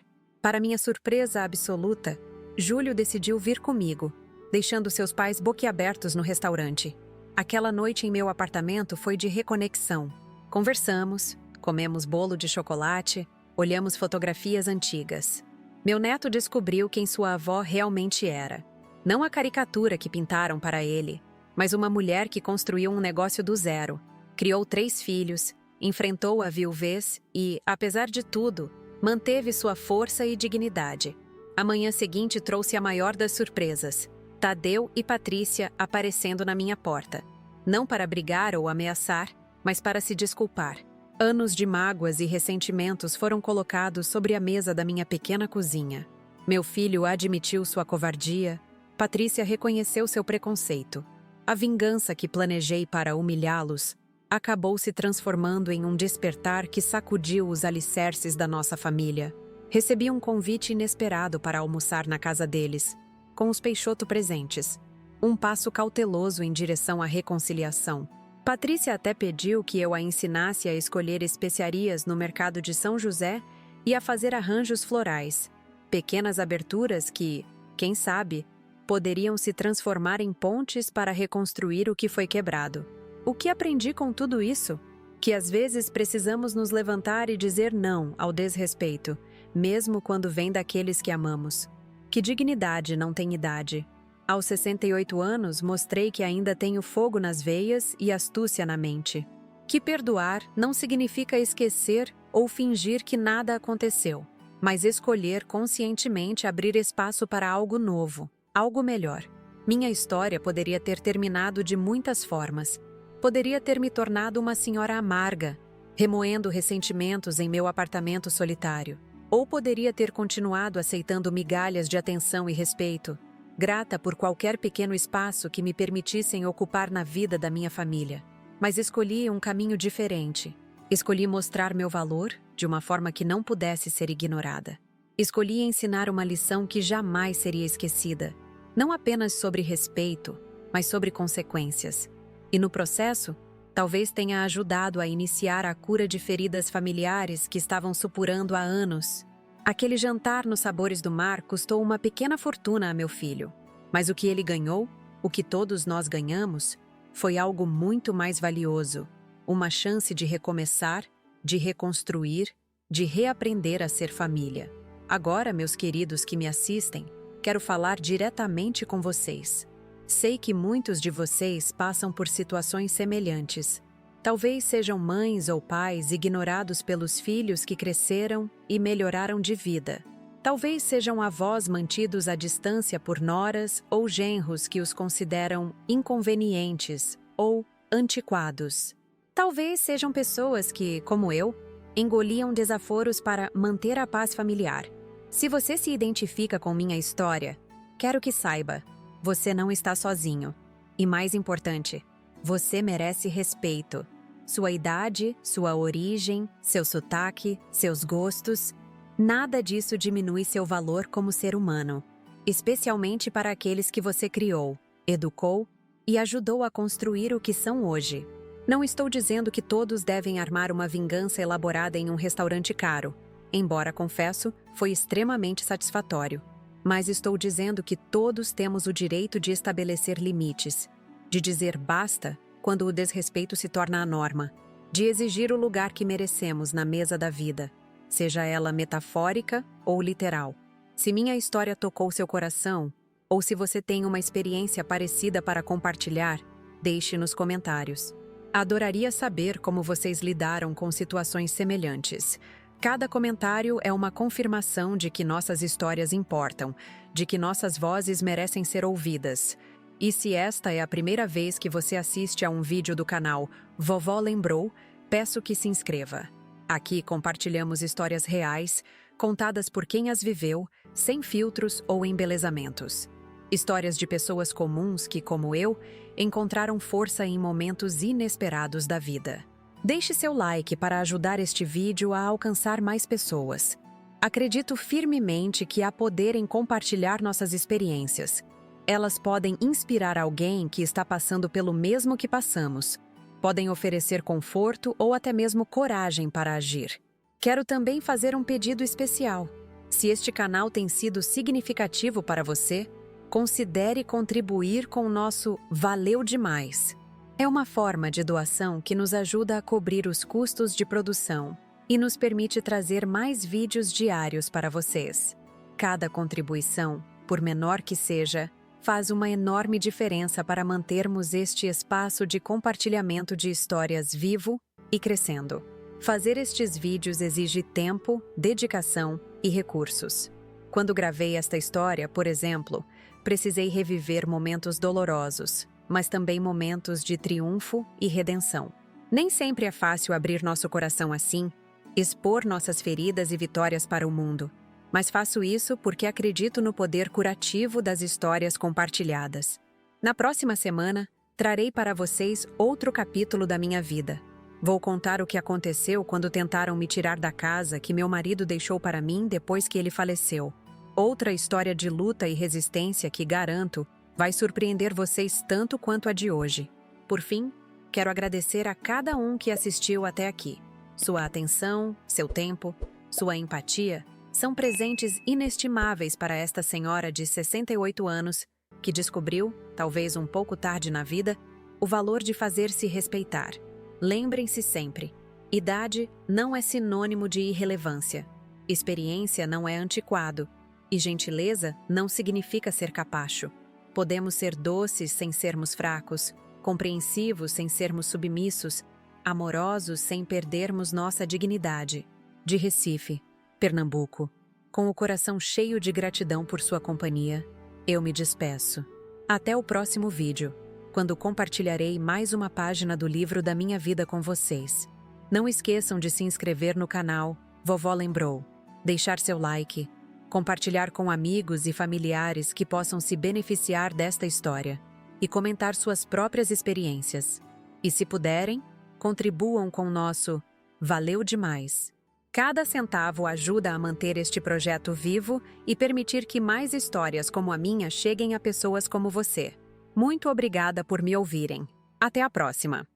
Para minha surpresa absoluta, Júlio decidiu vir comigo, deixando seus pais boquiabertos no restaurante. Aquela noite em meu apartamento foi de reconexão. Conversamos, comemos bolo de chocolate, olhamos fotografias antigas. Meu neto descobriu quem sua avó realmente era. Não a caricatura que pintaram para ele, mas uma mulher que construiu um negócio do zero, criou 3 filhos, enfrentou a viuvez e, apesar de tudo, manteve sua força e dignidade. A manhã seguinte trouxe a maior das surpresas: Tadeu e Patrícia aparecendo na minha porta. Não para brigar ou ameaçar, mas para se desculpar. Anos de mágoas e ressentimentos foram colocados sobre a mesa da minha pequena cozinha. Meu filho admitiu sua covardia, Patrícia reconheceu seu preconceito. A vingança que planejei para humilhá-los acabou se transformando em um despertar que sacudiu os alicerces da nossa família. Recebi um convite inesperado para almoçar na casa deles, com os Peixoto presentes. Um passo cauteloso em direção à reconciliação. Patrícia até pediu que eu a ensinasse a escolher especiarias no mercado de São José e a fazer arranjos florais. Pequenas aberturas que, quem sabe, poderiam se transformar em pontes para reconstruir o que foi quebrado. O que aprendi com tudo isso? Que às vezes precisamos nos levantar e dizer não ao desrespeito, mesmo quando vem daqueles que amamos. Que dignidade não tem idade. Aos 68 anos, mostrei que ainda tenho fogo nas veias e astúcia na mente. Que perdoar não significa esquecer ou fingir que nada aconteceu, mas escolher conscientemente abrir espaço para algo novo, algo melhor. Minha história poderia ter terminado de muitas formas. Poderia ter me tornado uma senhora amarga, remoendo ressentimentos em meu apartamento solitário. Ou poderia ter continuado aceitando migalhas de atenção e respeito, grata por qualquer pequeno espaço que me permitissem ocupar na vida da minha família. Mas escolhi um caminho diferente. Escolhi mostrar meu valor de uma forma que não pudesse ser ignorada. Escolhi ensinar uma lição que jamais seria esquecida, não apenas sobre respeito, mas sobre consequências. E no processo, talvez tenha ajudado a iniciar a cura de feridas familiares que estavam supurando há anos. Aquele jantar nos Sabores do Mar custou uma pequena fortuna a meu filho, mas o que ele ganhou, o que todos nós ganhamos, foi algo muito mais valioso. Uma chance de recomeçar, de reconstruir, de reaprender a ser família. Agora, meus queridos que me assistem, quero falar diretamente com vocês. Sei que muitos de vocês passam por situações semelhantes. Talvez sejam mães ou pais ignorados pelos filhos que cresceram e melhoraram de vida. Talvez sejam avós mantidos à distância por noras ou genros que os consideram inconvenientes ou antiquados. Talvez sejam pessoas que, como eu, engoliam desaforos para manter a paz familiar. Se você se identifica com minha história, quero que saiba, você não está sozinho. E mais importante, você merece respeito. Sua idade, sua origem, seu sotaque, seus gostos, nada disso diminui seu valor como ser humano, especialmente para aqueles que você criou, educou e ajudou a construir o que são hoje. Não estou dizendo que todos devem armar uma vingança elaborada em um restaurante caro, embora, confesso, foi extremamente satisfatório. Mas estou dizendo que todos temos o direito de estabelecer limites, de dizer basta quando o desrespeito se torna a norma, de exigir o lugar que merecemos na mesa da vida, seja ela metafórica ou literal. Se minha história tocou seu coração, ou se você tem uma experiência parecida para compartilhar, deixe nos comentários. Adoraria saber como vocês lidaram com situações semelhantes. Cada comentário é uma confirmação de que nossas histórias importam, de que nossas vozes merecem ser ouvidas. E se esta é a primeira vez que você assiste a um vídeo do canal Vovó Lembrou, peço que se inscreva. Aqui compartilhamos histórias reais, contadas por quem as viveu, sem filtros ou embelezamentos. Histórias de pessoas comuns que, como eu, encontraram força em momentos inesperados da vida. Deixe seu like para ajudar este vídeo a alcançar mais pessoas. Acredito firmemente que há poder em compartilhar nossas experiências. Elas podem inspirar alguém que está passando pelo mesmo que passamos. Podem oferecer conforto ou até mesmo coragem para agir. Quero também fazer um pedido especial. Se este canal tem sido significativo para você, considere contribuir com o nosso Valeu Demais. É uma forma de doação que nos ajuda a cobrir os custos de produção e nos permite trazer mais vídeos diários para vocês. Cada contribuição, por menor que seja, faz uma enorme diferença para mantermos este espaço de compartilhamento de histórias vivo e crescendo. Fazer estes vídeos exige tempo, dedicação e recursos. Quando gravei esta história, por exemplo, precisei reviver momentos dolorosos, mas também momentos de triunfo e redenção. Nem sempre é fácil abrir nosso coração assim, expor nossas feridas e vitórias para o mundo, mas faço isso porque acredito no poder curativo das histórias compartilhadas. Na próxima semana, trarei para vocês outro capítulo da minha vida. Vou contar o que aconteceu quando tentaram me tirar da casa que meu marido deixou para mim depois que ele faleceu. Outra história de luta e resistência que, garanto, vai surpreender vocês tanto quanto a de hoje. Por fim, quero agradecer a cada um que assistiu até aqui. Sua atenção, seu tempo, sua empatia são presentes inestimáveis para esta senhora de 68 anos que descobriu, talvez um pouco tarde na vida, o valor de fazer-se respeitar. Lembrem-se sempre, idade não é sinônimo de irrelevância, experiência não é antiquado, e gentileza não significa ser capacho. Podemos ser doces sem sermos fracos, compreensivos sem sermos submissos, amorosos sem perdermos nossa dignidade. De Recife, Pernambuco, com o coração cheio de gratidão por sua companhia, eu me despeço. Até o próximo vídeo, quando compartilharei mais uma página do livro da minha vida com vocês. Não esqueçam de se inscrever no canal Vovó Lembrou, deixar seu like, compartilhar com amigos e familiares que possam se beneficiar desta história e comentar suas próprias experiências. E se puderem, contribuam com o nosso Valeu demais! Cada centavo ajuda a manter este projeto vivo e permitir que mais histórias como a minha cheguem a pessoas como você. Muito obrigada por me ouvirem. Até a próxima!